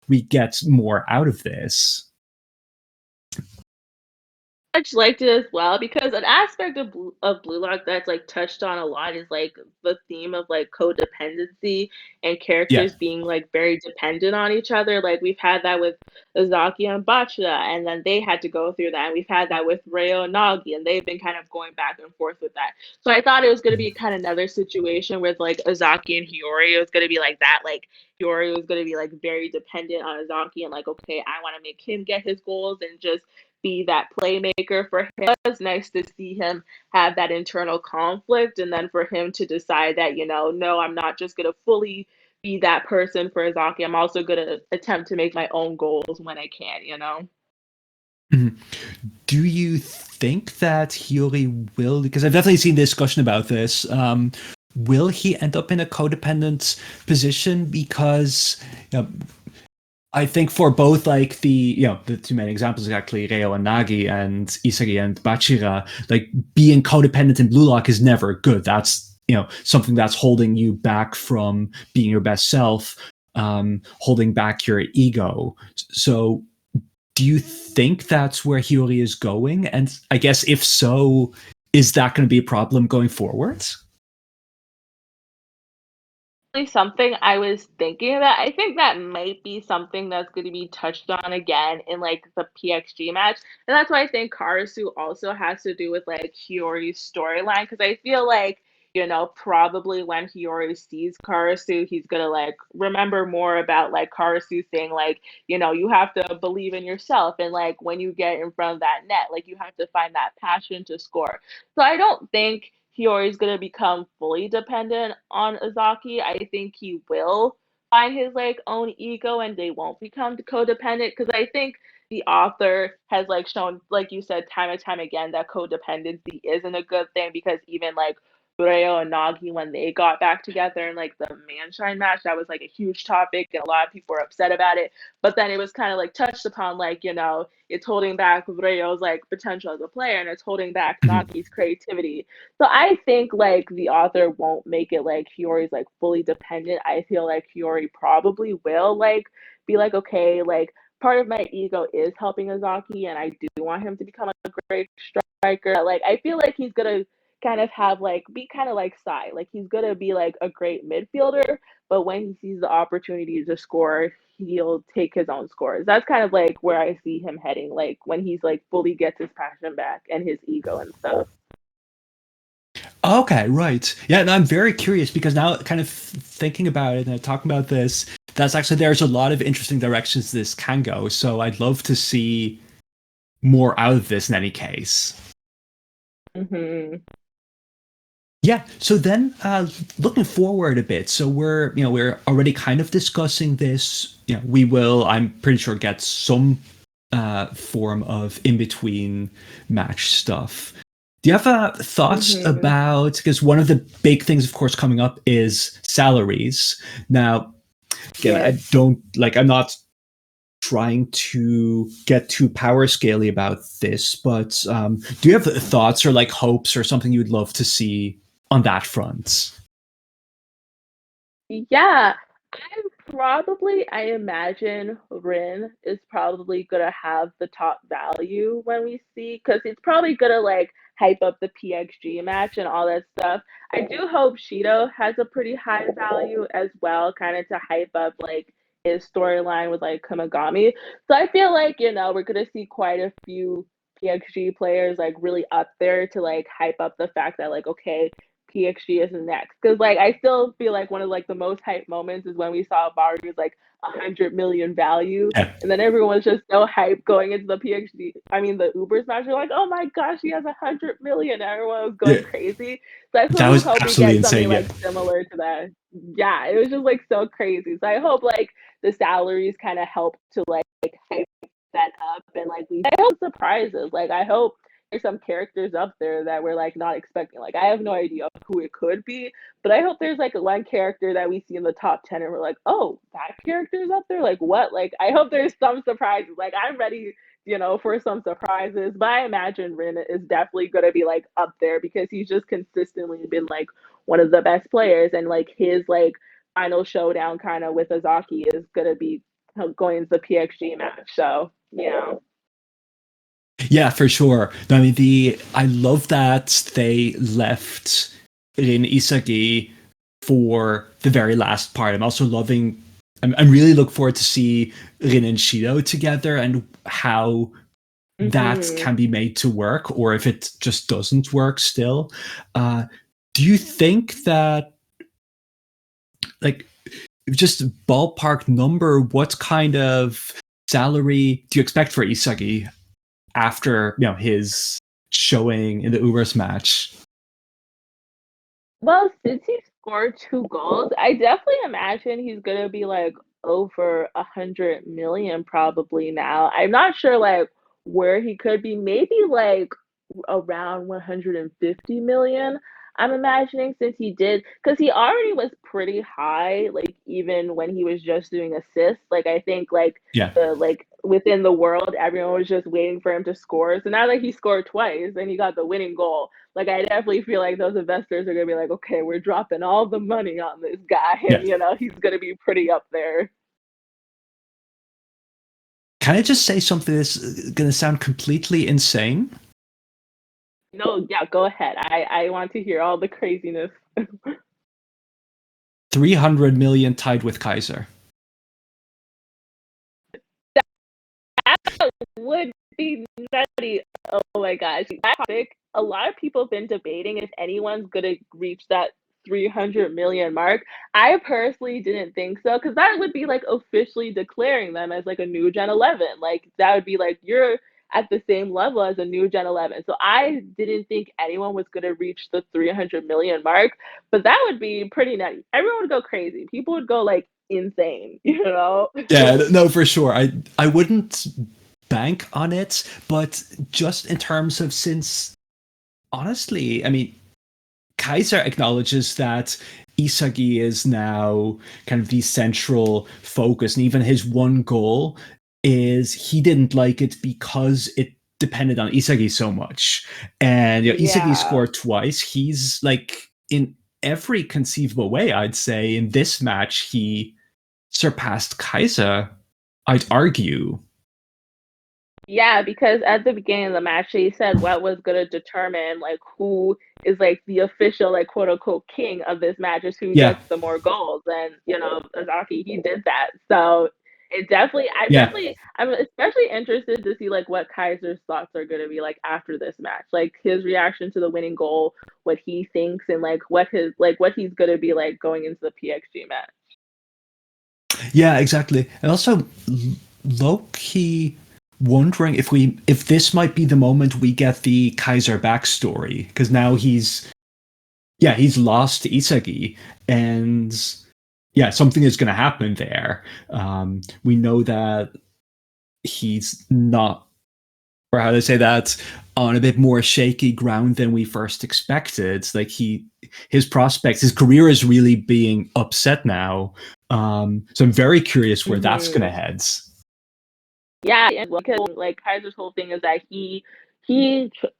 we get more out of this. much liked it as well because an aspect of Blue Lock that's like touched on a lot is like the theme of like codependency and Yeah. characters being like very dependent on each other. Like we've had that with Azaki and Bachira, and then they had to go through that. And we've had that with Reo and Nagi, and they've been kind of going back and forth with that. So I thought it was going to be kind of another situation with like Azaki and Hiori. It was going to be like that. Like Hiori was going to be like very dependent on Azaki and like, okay, I want to make him get his goals and just be that playmaker for him. It was nice to see him have that internal conflict and then for him to decide that, no, I'm not just going to fully be that person for Azaki. I'm also going to attempt to make my own goals when I can. Mhm. Do you think that Hiori will, because I've definitely seen discussion about this, will he end up in a codependent position? Because I think for both like the two main examples, exactly Reo and Nagi and Isagi and Bachira, like being codependent in Blue Lock is never good. That's something that's holding you back from being your best self, holding back your ego. So do you think that's where Hiori is going? And I guess if so, is that going to be a problem going forwards? Something I was thinking about. I think that might be something that's going to be touched on again in like the PXG match, and that's why I think Karasu also has to do with like Hiyori's storyline because I feel like probably when Hiyori sees Karasu, he's gonna like remember more about like Karasu saying like you have to believe in yourself and like when you get in front of that net, like you have to find that passion to score. So I don't think Hiyori's gonna become fully dependent on Azaki. I think he will find his like own ego and they won't become codependent because I think the author has like shown, like you said, time and time again that codependency isn't a good thing because even like Reo and Nagi when they got back together in like the Manshine match, that was like a huge topic and a lot of people were upset about it. But then it was kind of like touched upon like, it's holding back Reo's like potential as a player and it's holding back Nagi's creativity. So I think like the author won't make it like Hiyori's like fully dependent. I feel like Hiyori probably will like be like, okay, like part of my ego is helping Azaki and I do want him to become a great striker. Like I feel like he's gonna kind of have like be kind of like Sai. Like he's gonna be like a great midfielder, but when he sees the opportunity to score, he'll take his own scores. That's kind of like where I see him heading, like when he's like fully gets his passion back and his ego and stuff. Okay, right. Yeah, and I'm very curious because now, kind of thinking about it and talking about this, that's actually there's a lot of interesting directions this can go. So I'd love to see more out of this in any case. Hmm. Yeah. So then, looking forward a bit. So we're already kind of discussing this. We will. I'm pretty sure get some form of in between match stuff. Do you have thoughts Hmm. about, because one of the big things, of course, coming up is salaries. Now, again, I Yes. don't like. I'm not trying to get too power scaly about this, but do you have thoughts or like hopes or something you'd love to see on that front? Yeah, I imagine Rin is probably gonna have the top value when we see, because it's probably gonna like hype up the PXG match and all that stuff. I do hope Shido has a pretty high value as well, kind of to hype up like his storyline with like Kamagami. So I feel like, we're gonna see quite a few PXG players like really up there to like hype up the fact that like, okay, PXG is next. Because like I still feel like one of like the most hype moments is when we saw Baru's like 100 million value, Yeah. and then everyone was just so hyped going into the PXG. I mean the Uber smash. They're like, oh my gosh, he has 100 million. Everyone was Yeah, going crazy. So I that really was hope we absolutely get something insane. Yeah. like similar to that. Yeah, it was just like so crazy. So I hope like the salaries kind of help to like hype that up and like I hope surprises. Like I hope there's some characters up there that we're like not expecting. Like I have no idea who it could be, but I hope there's like one character that we see in the top 10 and we're like, oh, that character's up there. Like what? Like I hope there's some surprises. Like I'm ready, for some surprises. But I imagine Rin is definitely gonna be like up there because he's just consistently been like one of the best players, and like his like final showdown kind of with Azaki is gonna be going to the PXG match. So yeah. Yeah, for sure. No, I mean, I love that they left in Isagi for the very last part. I'm also loving. I'm really looking forward to see Rin and Shido together and how that Hmm. can be made to work, or if it just doesn't work still. Uh, do you think that, like, just ballpark number, what kind of salary do you expect for Isagi after his showing in the Ubers match? Well, since he scored 2 goals, I definitely imagine he's gonna be like over 100 million probably now. I'm not sure like where he could be, maybe like around 150 million. I'm imagining since he did, because he already was pretty high, like even when he was just doing assists. Like I think Yeah. like within the world, everyone was just waiting for him to score. So now that he scored twice and he got the winning goal, like I definitely feel like those investors are gonna be like, okay, we're dropping all the money on this guy, Yeah. and he's gonna be pretty up there. Can I just say something that's going to sound completely insane? No, yeah, go ahead. I want to hear all the craziness. 300 million tied with Kaiser. That would be nutty. Oh my gosh. That topic, a lot of people have been debating if anyone's gonna reach that 300 million mark. I personally didn't think so, because that would be like officially declaring them as like a new Gen 11. Like that would be like you're at the same level as a new Gen 11. So I didn't think anyone was gonna reach the 300 million mark, but that would be pretty nutty. Everyone would go crazy. People would go like insane, you know? Yeah, no, for sure. I wouldn't bank on it, but just in terms of, since honestly, I mean, Kaiser acknowledges that Isagi is now kind of the central focus, and even his one goal is he didn't like it because it depended on Isagi so much. And Isagi Yeah. scored twice. He's like, in every conceivable way, I'd say in this match he surpassed Kaiser, I'd argue. Yeah, because at the beginning of the match, they said what was gonna determine like who is like the official like quote unquote king of this match is who Yeah, gets the more goals, and Azaki he did that. So yeah. I'm especially interested to see like what Kaiser's thoughts are gonna be like after this match, like his reaction to the winning goal, what he thinks, and like what he's gonna be like going into the PXG match. Yeah, exactly. And also, low key wondering if this might be the moment we get the Kaiser backstory, because now he's lost to Isagi, and yeah, something is going to happen there. We know that he's not, or how to say that, on a bit more shaky ground than we first expected. Like his prospects, his career is really being upset now. So I'm very curious where that's going to Hmm. head. Yeah, and because like Kaiser's whole thing is that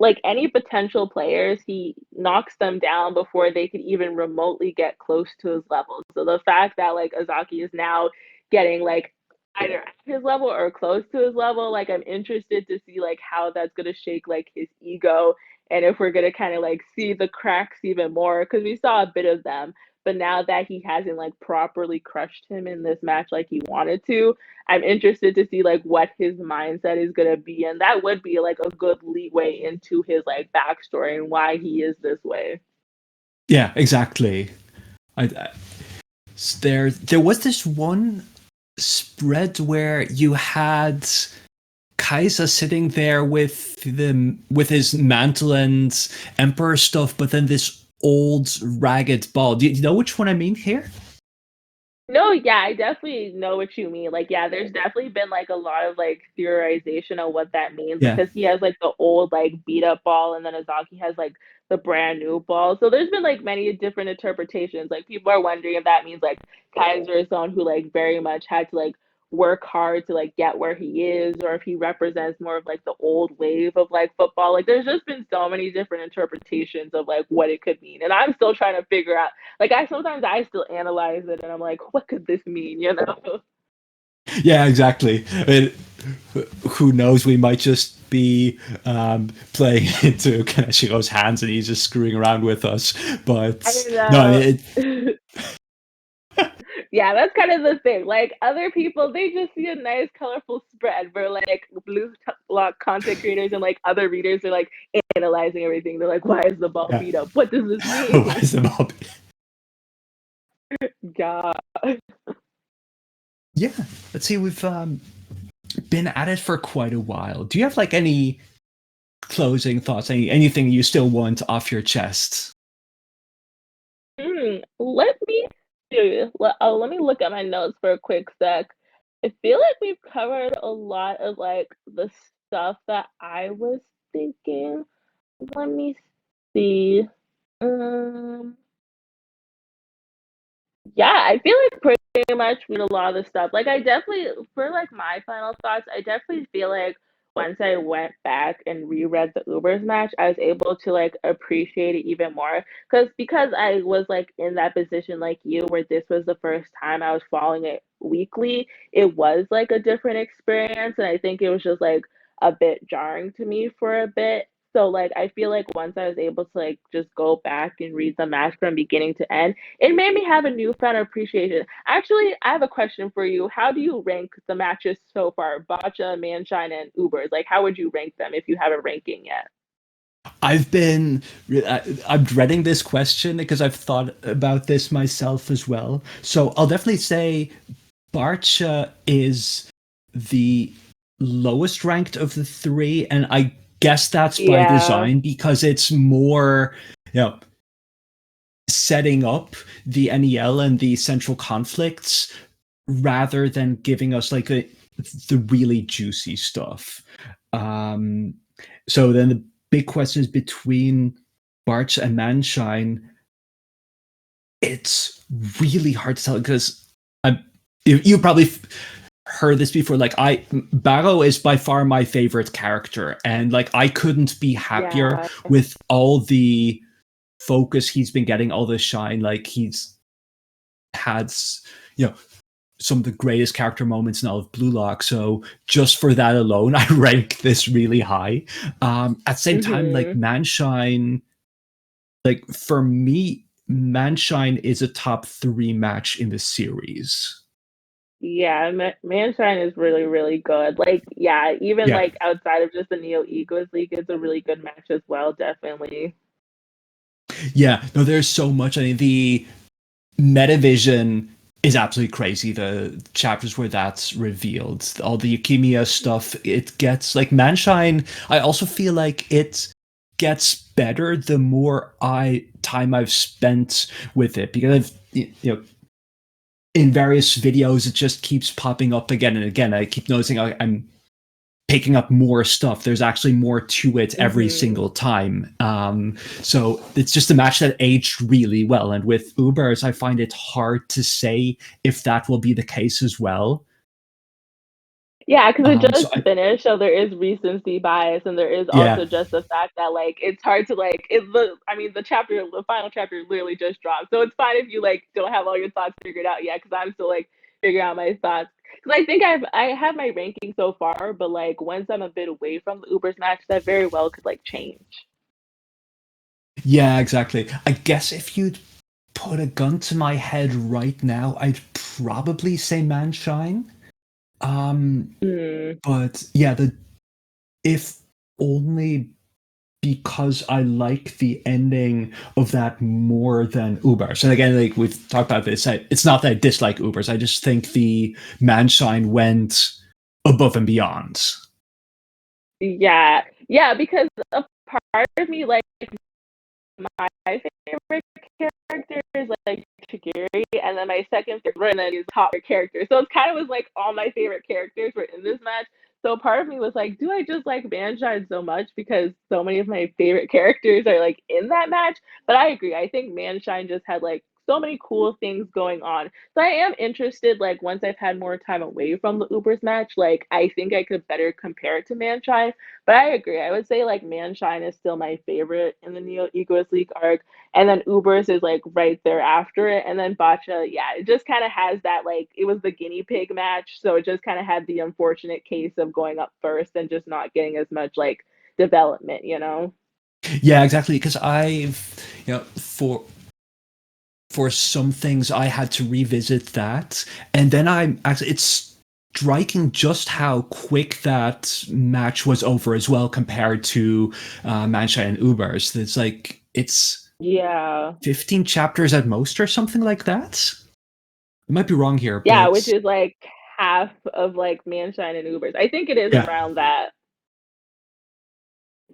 like any potential players, he knocks them down before they could even remotely get close to his level. So the fact that like Azaki is now getting like either at his level or close to his level, like I'm interested to see like how that's gonna shake like his ego, and if we're gonna kind of like see the cracks even more, because we saw a bit of them, but now that he hasn't like properly crushed him in this match like he wanted to, I'm interested to see like what his mindset is gonna be, and that would be like a good leeway into his like backstory and why he is this way. Yeah, exactly. I there was this one spread where you had Kaiser sitting there with his mantle and emperor stuff, but then this old ragged ball. Do you know which one I mean here? No, yeah, I definitely know what you mean. Like, yeah, there's definitely been like a lot of like theorization of what that means, Yeah. because he has like the old like beat up ball, and then Azaki has like the brand new ball. So there's been like many different interpretations. Like people are wondering if that means like Kaiser is someone who like very much had to like work hard to like get where he is, or if he represents more of like the old wave of like football. Like there's just been so many different interpretations of like what it could mean. And I'm still trying to figure out, like I still analyze it and I'm like, what could this mean, you know? Yeah, exactly. I mean, who knows? We might just be playing into Kanashiro's hands and he's just screwing around with us. But I no, know. Yeah, that's kind of the thing. Like other people, they just see a nice, colorful spread. Where like blue lock content creators and like other readers are like analyzing everything. They're like, "Why is the ball yeah. beat up? What does this Why mean?" is the mob? Yeah. Yeah, let's see. We've been at it for quite a while. Do you have like any closing thoughts? Anything you still want off your chest? Let me see. Let me look at my notes for a quick sec. I feel like we've covered a lot of like the stuff that I was thinking. Let me see. Um, Yeah, I feel like pretty much with a lot of the stuff. Like I definitely for like my final thoughts, I definitely feel like once I went back and reread the Ubers match, I was able to like appreciate it even more. Because I was like in that position like you where this was the first time I was following it weekly, it was like a different experience. And I think it was just like a bit jarring to me for a bit. So like I feel like once I was able to like just go back and read the match from beginning to end, it made me have a newfound appreciation. Actually, I have a question for you. How do you rank the matches so far? Botcha, Manshine, and Ubers. Like, how would you rank them if you have a ranking yet? I've been I'm dreading this question because I've thought about this myself as well. So I'll definitely say Barcha is the lowest ranked of the three, and I guess that's by Yeah. design because it's more, you know, setting up the NEL and the central conflicts rather than giving us like the really juicy stuff. Um, so then the big question is between Barch and Manshine. It's really hard to tell because you probably heard this before. Like Barrow is by far my favorite character, and like I couldn't be happier Yeah. with all the focus he's been getting, all the shine. Like he's had, you know, some of the greatest character moments in all of Blue Lock. So just for that alone, I rank this really high. At the same time, like Mhm. Manshine, like for me, Manshine is a top three match in the series. Yeah, Manshine is really, really good. Like, yeah, even Yeah. like outside of just the Neo Egos League, it's a really good match as well, definitely. Yeah. No, there's so much. I mean, the Metavision is absolutely crazy. The chapters where that's revealed, all the Eukemia stuff, it gets like Manshine. I also feel like it gets better the more time I've spent with it because I've in various videos it just keeps popping up again and again. I keep noticing I'm picking up more stuff. There's actually more to it every Mhm. single time. So it's just a match that aged really well. And with Ubers, I find it hard to say if that will be the case as well. Yeah, because it So just finished, so there is recency bias, and there is yeah, also just the fact that like it's hard to like it. I mean, the final chapter literally just dropped, so it's fine if you like don't have all your thoughts figured out yet. Because I'm still like figuring out my thoughts. Because I think I have my ranking so far, but like once I'm a bit away from the Ubers match, that very well could like change. yeah, exactly. I guess if you'd put a gun to my head right now, I'd probably say Manshine. Um, Mm. but yeah, the if only because I like the ending of that more than Ubers. And again, like we've talked about this, it's not that I dislike Ubers. I just think the Manshine went above and beyond. Yeah, yeah, because a part of me like my favorite character is like Chigiri, and then my second favorite is top character. So it's kind of was like all my favorite characters were in this match. So part of me was like, do I just like Manshine so much because so many of my favorite characters are like in that match? But I agree. I think Manshine just had like so many cool things going on. So I am interested, like once I've had more time away from the Ubers match, like I think I could better compare it to Manshine. But I agree. I would say like Manshine is still my favorite in the Neo Egoist League arc. And then Ubers is like right there after it. And then Boccia, yeah, it just kind of has that like it was the guinea pig match. So it just kind of had the unfortunate case of going up first and just not getting as much like development, you know? Yeah, exactly. Because for some things, I had to revisit that, and then I'm actually it's striking just how quick that match was over as well compared to Mancha and Ubers. It's like it's Yeah. 15 chapters at most or something like that. I might be wrong here, Yeah, which but is like half of like Manshine and Ubers. I think it is yeah, around that.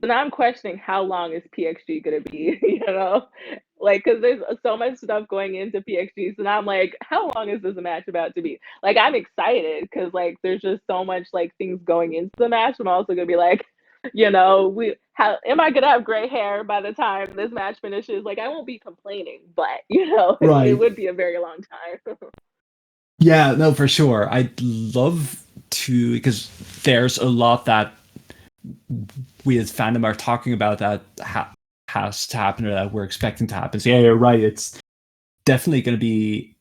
So now I'm questioning how long is PXG gonna be, you know? Like, because there's so much stuff going into PXG. So now I'm like, how long is this match about to be? Like, I'm excited because like there's just so much like things going into the match. I'm also gonna be like, we how am I gonna have gray hair by the time this match finishes? Like, I won't be complaining, but it right. would be a very long time. Yeah, no, for sure. I'd love to because there's a lot that we as fandom are talking about that has to happen or that we're expecting to happen. So yeah, you're right. It's definitely going to be,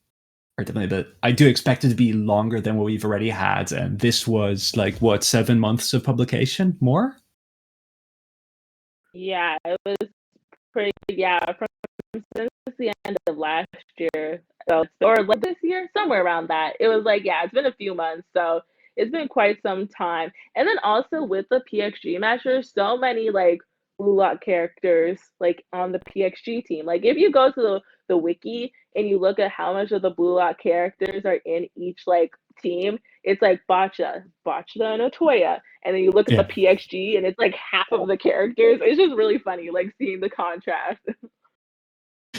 or definitely, but I do expect it to be longer than what we've already had. And this was like what 7 months of publication more. Yeah, it was pretty. Yeah, from since the end of last year, so, or like this year, somewhere around that. It was like, yeah, it's been a few months, so it's been quite some time. And then also with the PXG match, there's so many like Blue Lock characters like on the PXG team. Like if you go to the wiki and you look at how much of the Blue Lock characters are in each like team, it's like Boccia and Otoya. And then you look at the Yeah. PXG and it's like half of the characters. It's just really funny, like seeing the contrast.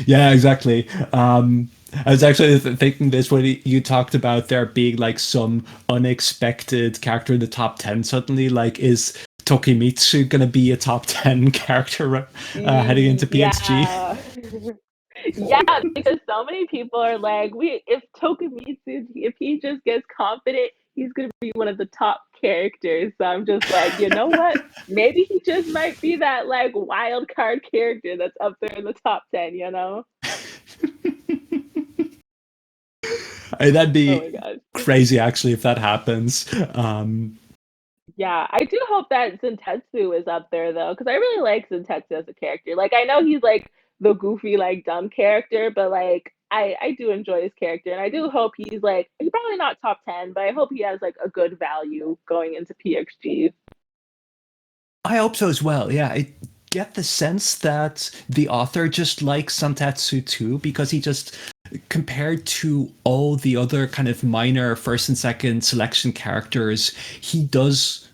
Yeah, exactly. I was actually thinking this when you talked about there being like some unexpected character in the top 10 suddenly. Like, is Tokimitsu going to be a top 10 character heading into PXG? Yeah. Yeah, because so many people are like, we if Tokumitsu, if he just gets confident, he's gonna be one of the top characters. So I'm just like, you know what? Maybe he just might be that like wild card character that's up there in the top 10, you know? That'd Oh my be gosh. crazy, actually, if that happens. Yeah, I do hope that Zentetsu is up there though, because I really like Zentetsu as a character. Like I know he's like the goofy, like dumb character, but like I do enjoy his character, and I do hope he's probably not top 10, but I hope he has like a good value going into PXG. I hope so as well. Yeah, I get the sense that the author just likes Santetsu too, because he just, compared to all the other kind of minor first and second selection characters, he does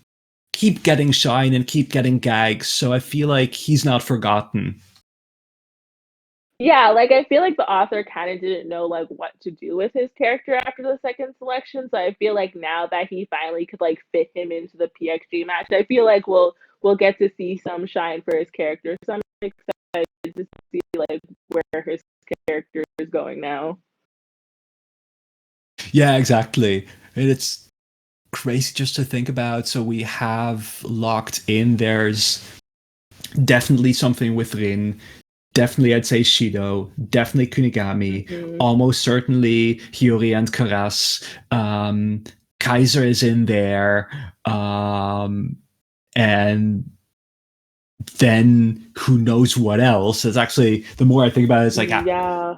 keep getting shine and keep getting gags. So I feel like he's not forgotten. Yeah, like I feel like the author kind of didn't know like what to do with his character after the second selection. So I feel like now that he finally could like fit him into the PXG match, I feel like we'll get to see some shine for his character. So I'm excited to see like where his character is going now. Yeah, exactly. And it's crazy just to think about. So we have locked in, there's definitely something with Rin. Definitely, I'd say Shido. Definitely Kunigami. Hmm. Almost certainly Hiori and Karas. Kaiser is in there. And then who knows what else? It's actually, the more I think about it, it's like, Yeah,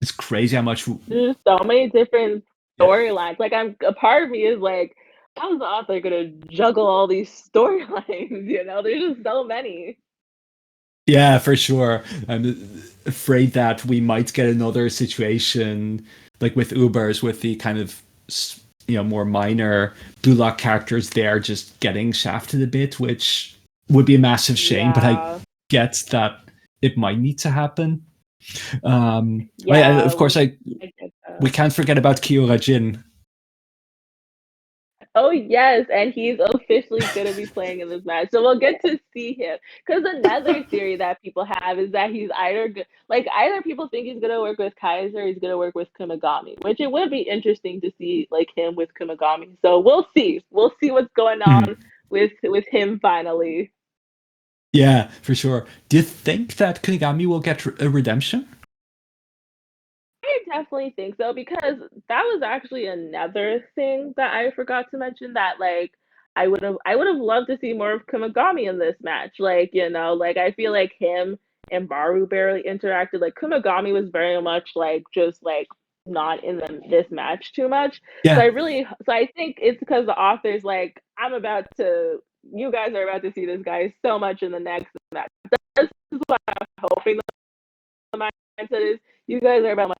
it's crazy how much. there's so many different Yeah. storylines. Like a part of me is like, how's the author gonna juggle all these storylines? There's just so many. Yeah, for sure. I'm afraid that we might get another situation like with Ubers, with the kind of more minor Blue Lock characters there just getting shafted a bit, which would be a massive shame. But I Yeah. get that it might need to happen. Yeah, Of course, I get that. we can't forget about Kiyora Jin. Oh yes, and he's officially gonna be playing in this match, so we'll get to see him. Because another theory that people have is that he's either people think he's gonna work with Kaiser, or he's gonna work with Kumagami, which it would be interesting to see like him with Kumagami. So we'll see. We'll see what's going on Mhm. with him finally. Yeah, for sure. Do you think that Kunigami will get a redemption? I definitely think so because that was actually another thing that I forgot to mention that like I would have loved to see more of Kumagami in this match. Like, like I feel like him and Baru barely interacted. Like Kumagami was very much like just like not in this match too much. Yeah. So I think it's because the author's like, you guys are about to see this guy so much in the next match. This is what I'm hoping the mindset is. You guys are about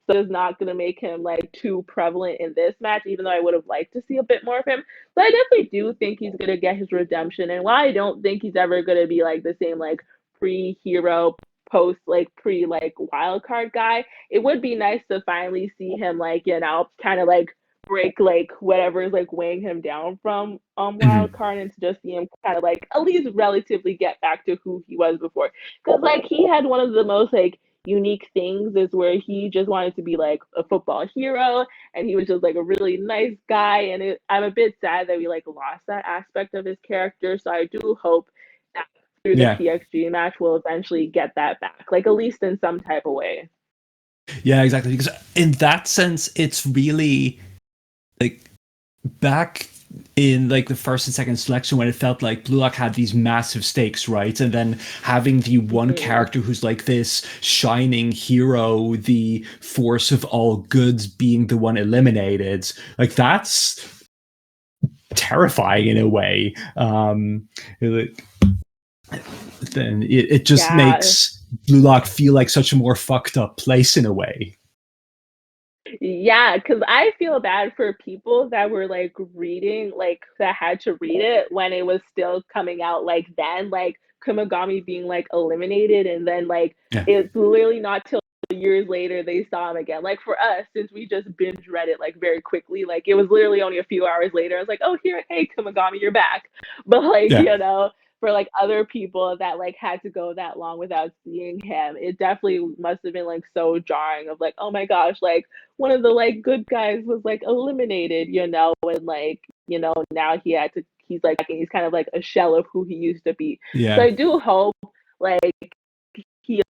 so it's not going to make him like too prevalent in this match, even though I would have liked to see a bit more of him. So I definitely do think he's going to get his redemption. And while I don't think he's ever going to be like the same like pre-hero post like pre like wild card guy, it would be nice to finally see him like kind of like break like whatever is like weighing him down from wild Mhm. card and to just see him kind of like at least relatively get back to who he was before, because like he had one of the most like unique things is where he just wanted to be like a football hero and he was just like a really nice guy, and I'm a bit sad that we like lost that aspect of his character, so I do hope that through the Yeah. PXG match we'll eventually get that back, like at least in some type of way. Yeah, exactly. Because in that sense, it's really like back in like the first and second selection when it felt like Blue Lock had these massive stakes, right? And then having the one Mm-hmm. character who's like this shining hero, the force of all goods being the one eliminated, like that's terrifying in a way. Like, then it just Yeah. makes Blue Lock feel like such a more fucked up place in a way. Yeah, because I feel bad for people that were like reading, like that had to read it when it was still coming out, like then, like Kumagami being like eliminated, and then like Yeah. it's literally not till years later they saw him again. Like for us, since we just binge read it like very quickly, like it was literally only a few hours later. I was like, oh, here, hey, Kumagami, you're back. But like, Yeah. for like other people that like had to go that long without seeing him, it definitely must have been like so jarring of like, oh my gosh, like one of the like good guys was like eliminated, and like, now he's like he's kind of like a shell of who he used to be. So Yeah. I do hope like he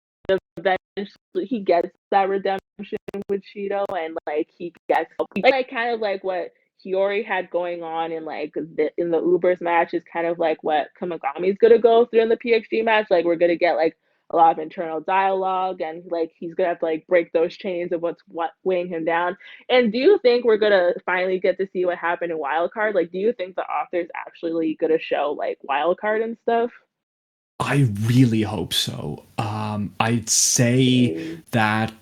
eventually he gets that redemption with Cheeto, and like he gets like kind of like what Hiori had going on in like in the Ubers match is kind of like what Kamagami's gonna go through in the PXG match. Like we're gonna get like a lot of internal dialogue, and like he's gonna have to like break those chains of what weighing him down. And do you think we're gonna finally get to see what happened in Wildcard? Like, do you think the author's actually gonna show like Wildcard and stuff? I really hope so. I'd say Same. that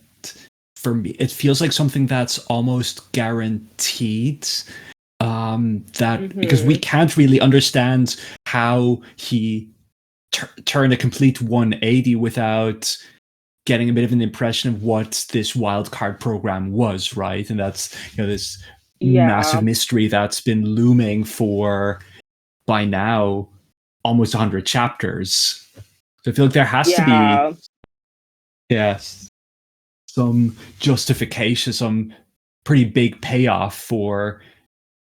for me, it feels like something that's almost guaranteed. That because we Mm-hmm. can't really understand how he turned a complete 180 without getting a bit of an impression of what this wild card program was, right? And that's this massive Yeah. mystery that's been looming for by now almost 100 chapters. So I feel like there has to be, Yeah. yes, some justification, some pretty big payoff for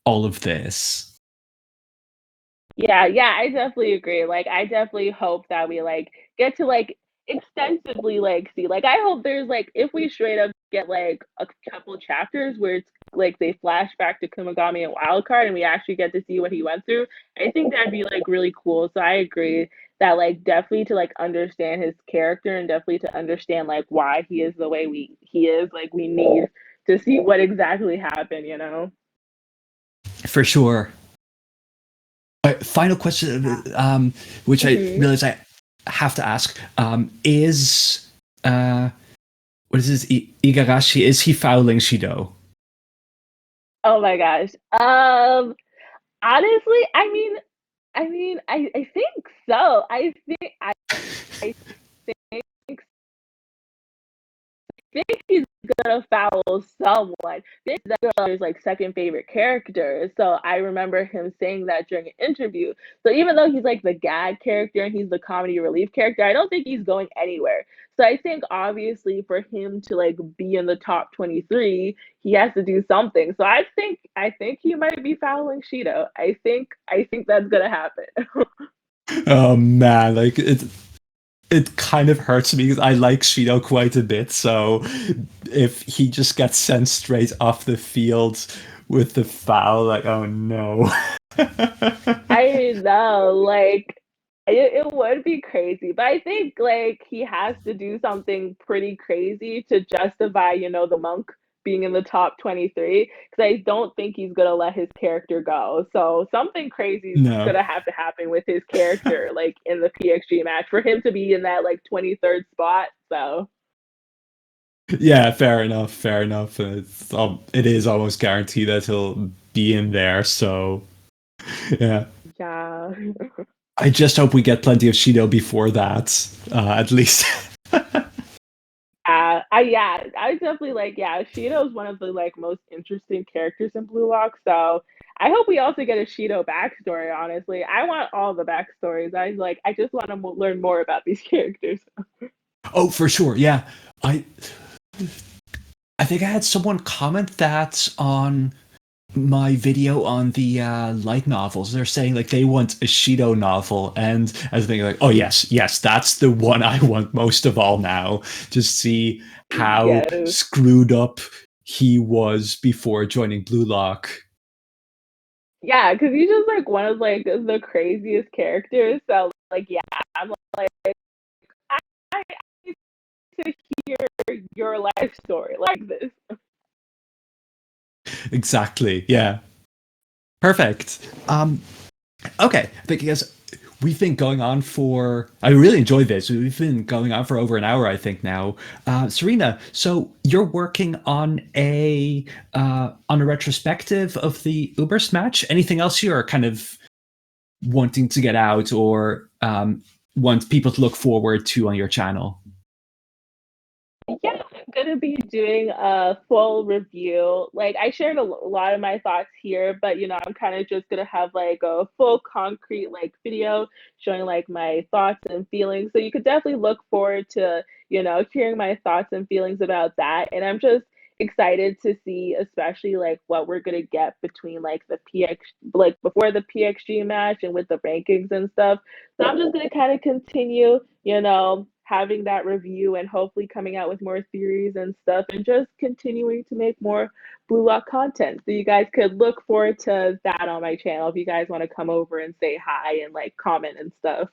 all of this. Yeah, yeah, I definitely agree. Like, I definitely hope that we like get to like extensively like see. Like, I hope there's like if we straight up get like a couple chapters where it's like they flash back to Kumagami and Wildcard, and we actually get to see what he went through. I think that'd be like really cool. So I agree that like definitely to like understand his character and definitely to understand like why he is the way he is. Like, we need to see what exactly happened. For sure. Final question, which I Hmm. realize I have to ask, is what is this? Igarashi? Is he fouling Shido? Oh my gosh. Honestly, I think so. I think think he's gonna foul someone. This is his like second favorite character. So I remember him saying that during an interview. So even though he's like the gag character and he's the comedy relief character, I don't think he's going anywhere. So I think obviously for him to like be in the top 23, he has to do something. So I think he might be fouling Shido. I think that's gonna happen. Oh man, like it kind of hurts me because I like Shido quite a bit. So if he just gets sent straight off the field with the foul, like, oh no. I know, like it would be crazy, but I think like he has to do something pretty crazy to justify, the monk being in the top 23. Because I don't think he's gonna let his character go. So something crazy is No. gonna have to happen with his character, like in the PXG match, for him to be in that like 23rd spot. So Yeah, fair enough. Fair enough. It is almost guaranteed that he'll be in there. So yeah, yeah. I just hope we get plenty of Shido before that, at least. I definitely like Shido is one of the like most interesting characters in Blue Lock, so I hope we also get a Shido backstory. Honestly, I want all the backstories. I just want to learn more about these characters. Oh, for sure. Yeah, I I think I had someone comment that on my video on the light novels. They're saying like they want a Shido novel, and I was thinking like, oh yes, that's the one I want most of all now. Just see how Yes, screwed up he was before joining Blue Lock. yeah, because he's just like one of like the craziest characters. So like, yeah, I'm like, I, I need to hear your life story like this. Exactly. Yeah. Perfect. Okay, because we've been going on for. I really enjoyed this. We've been going on for over an hour, I think now. Serena, so you're working on a retrospective of the Ubers match. Anything else you're kind of wanting to get out or want people to look forward to on your channel? Yeah, I'm gonna be doing a full review. Like I shared a lot of my thoughts here, but I'm kind of just gonna have like a full concrete like video showing like my thoughts and feelings. So you could definitely look forward to, hearing my thoughts and feelings about that. And I'm just excited to see especially like what we're gonna get between like the PX like before the PXG match and with the rankings and stuff. So I'm just gonna kind of continue, having that review and hopefully coming out with more theories and stuff and just continuing to make more Blue Lock content. So you guys could look forward to that on my channel if you guys want to come over and say hi and like comment and stuff.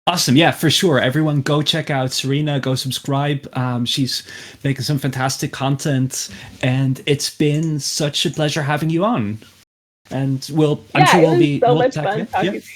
Awesome. Yeah, for sure. Everyone go check out Serena, go subscribe. She's making some fantastic content, and it's been such a pleasure having you on. And I'm Yeah, sure it was so we'll much tag fun again. talking Yeah. to you.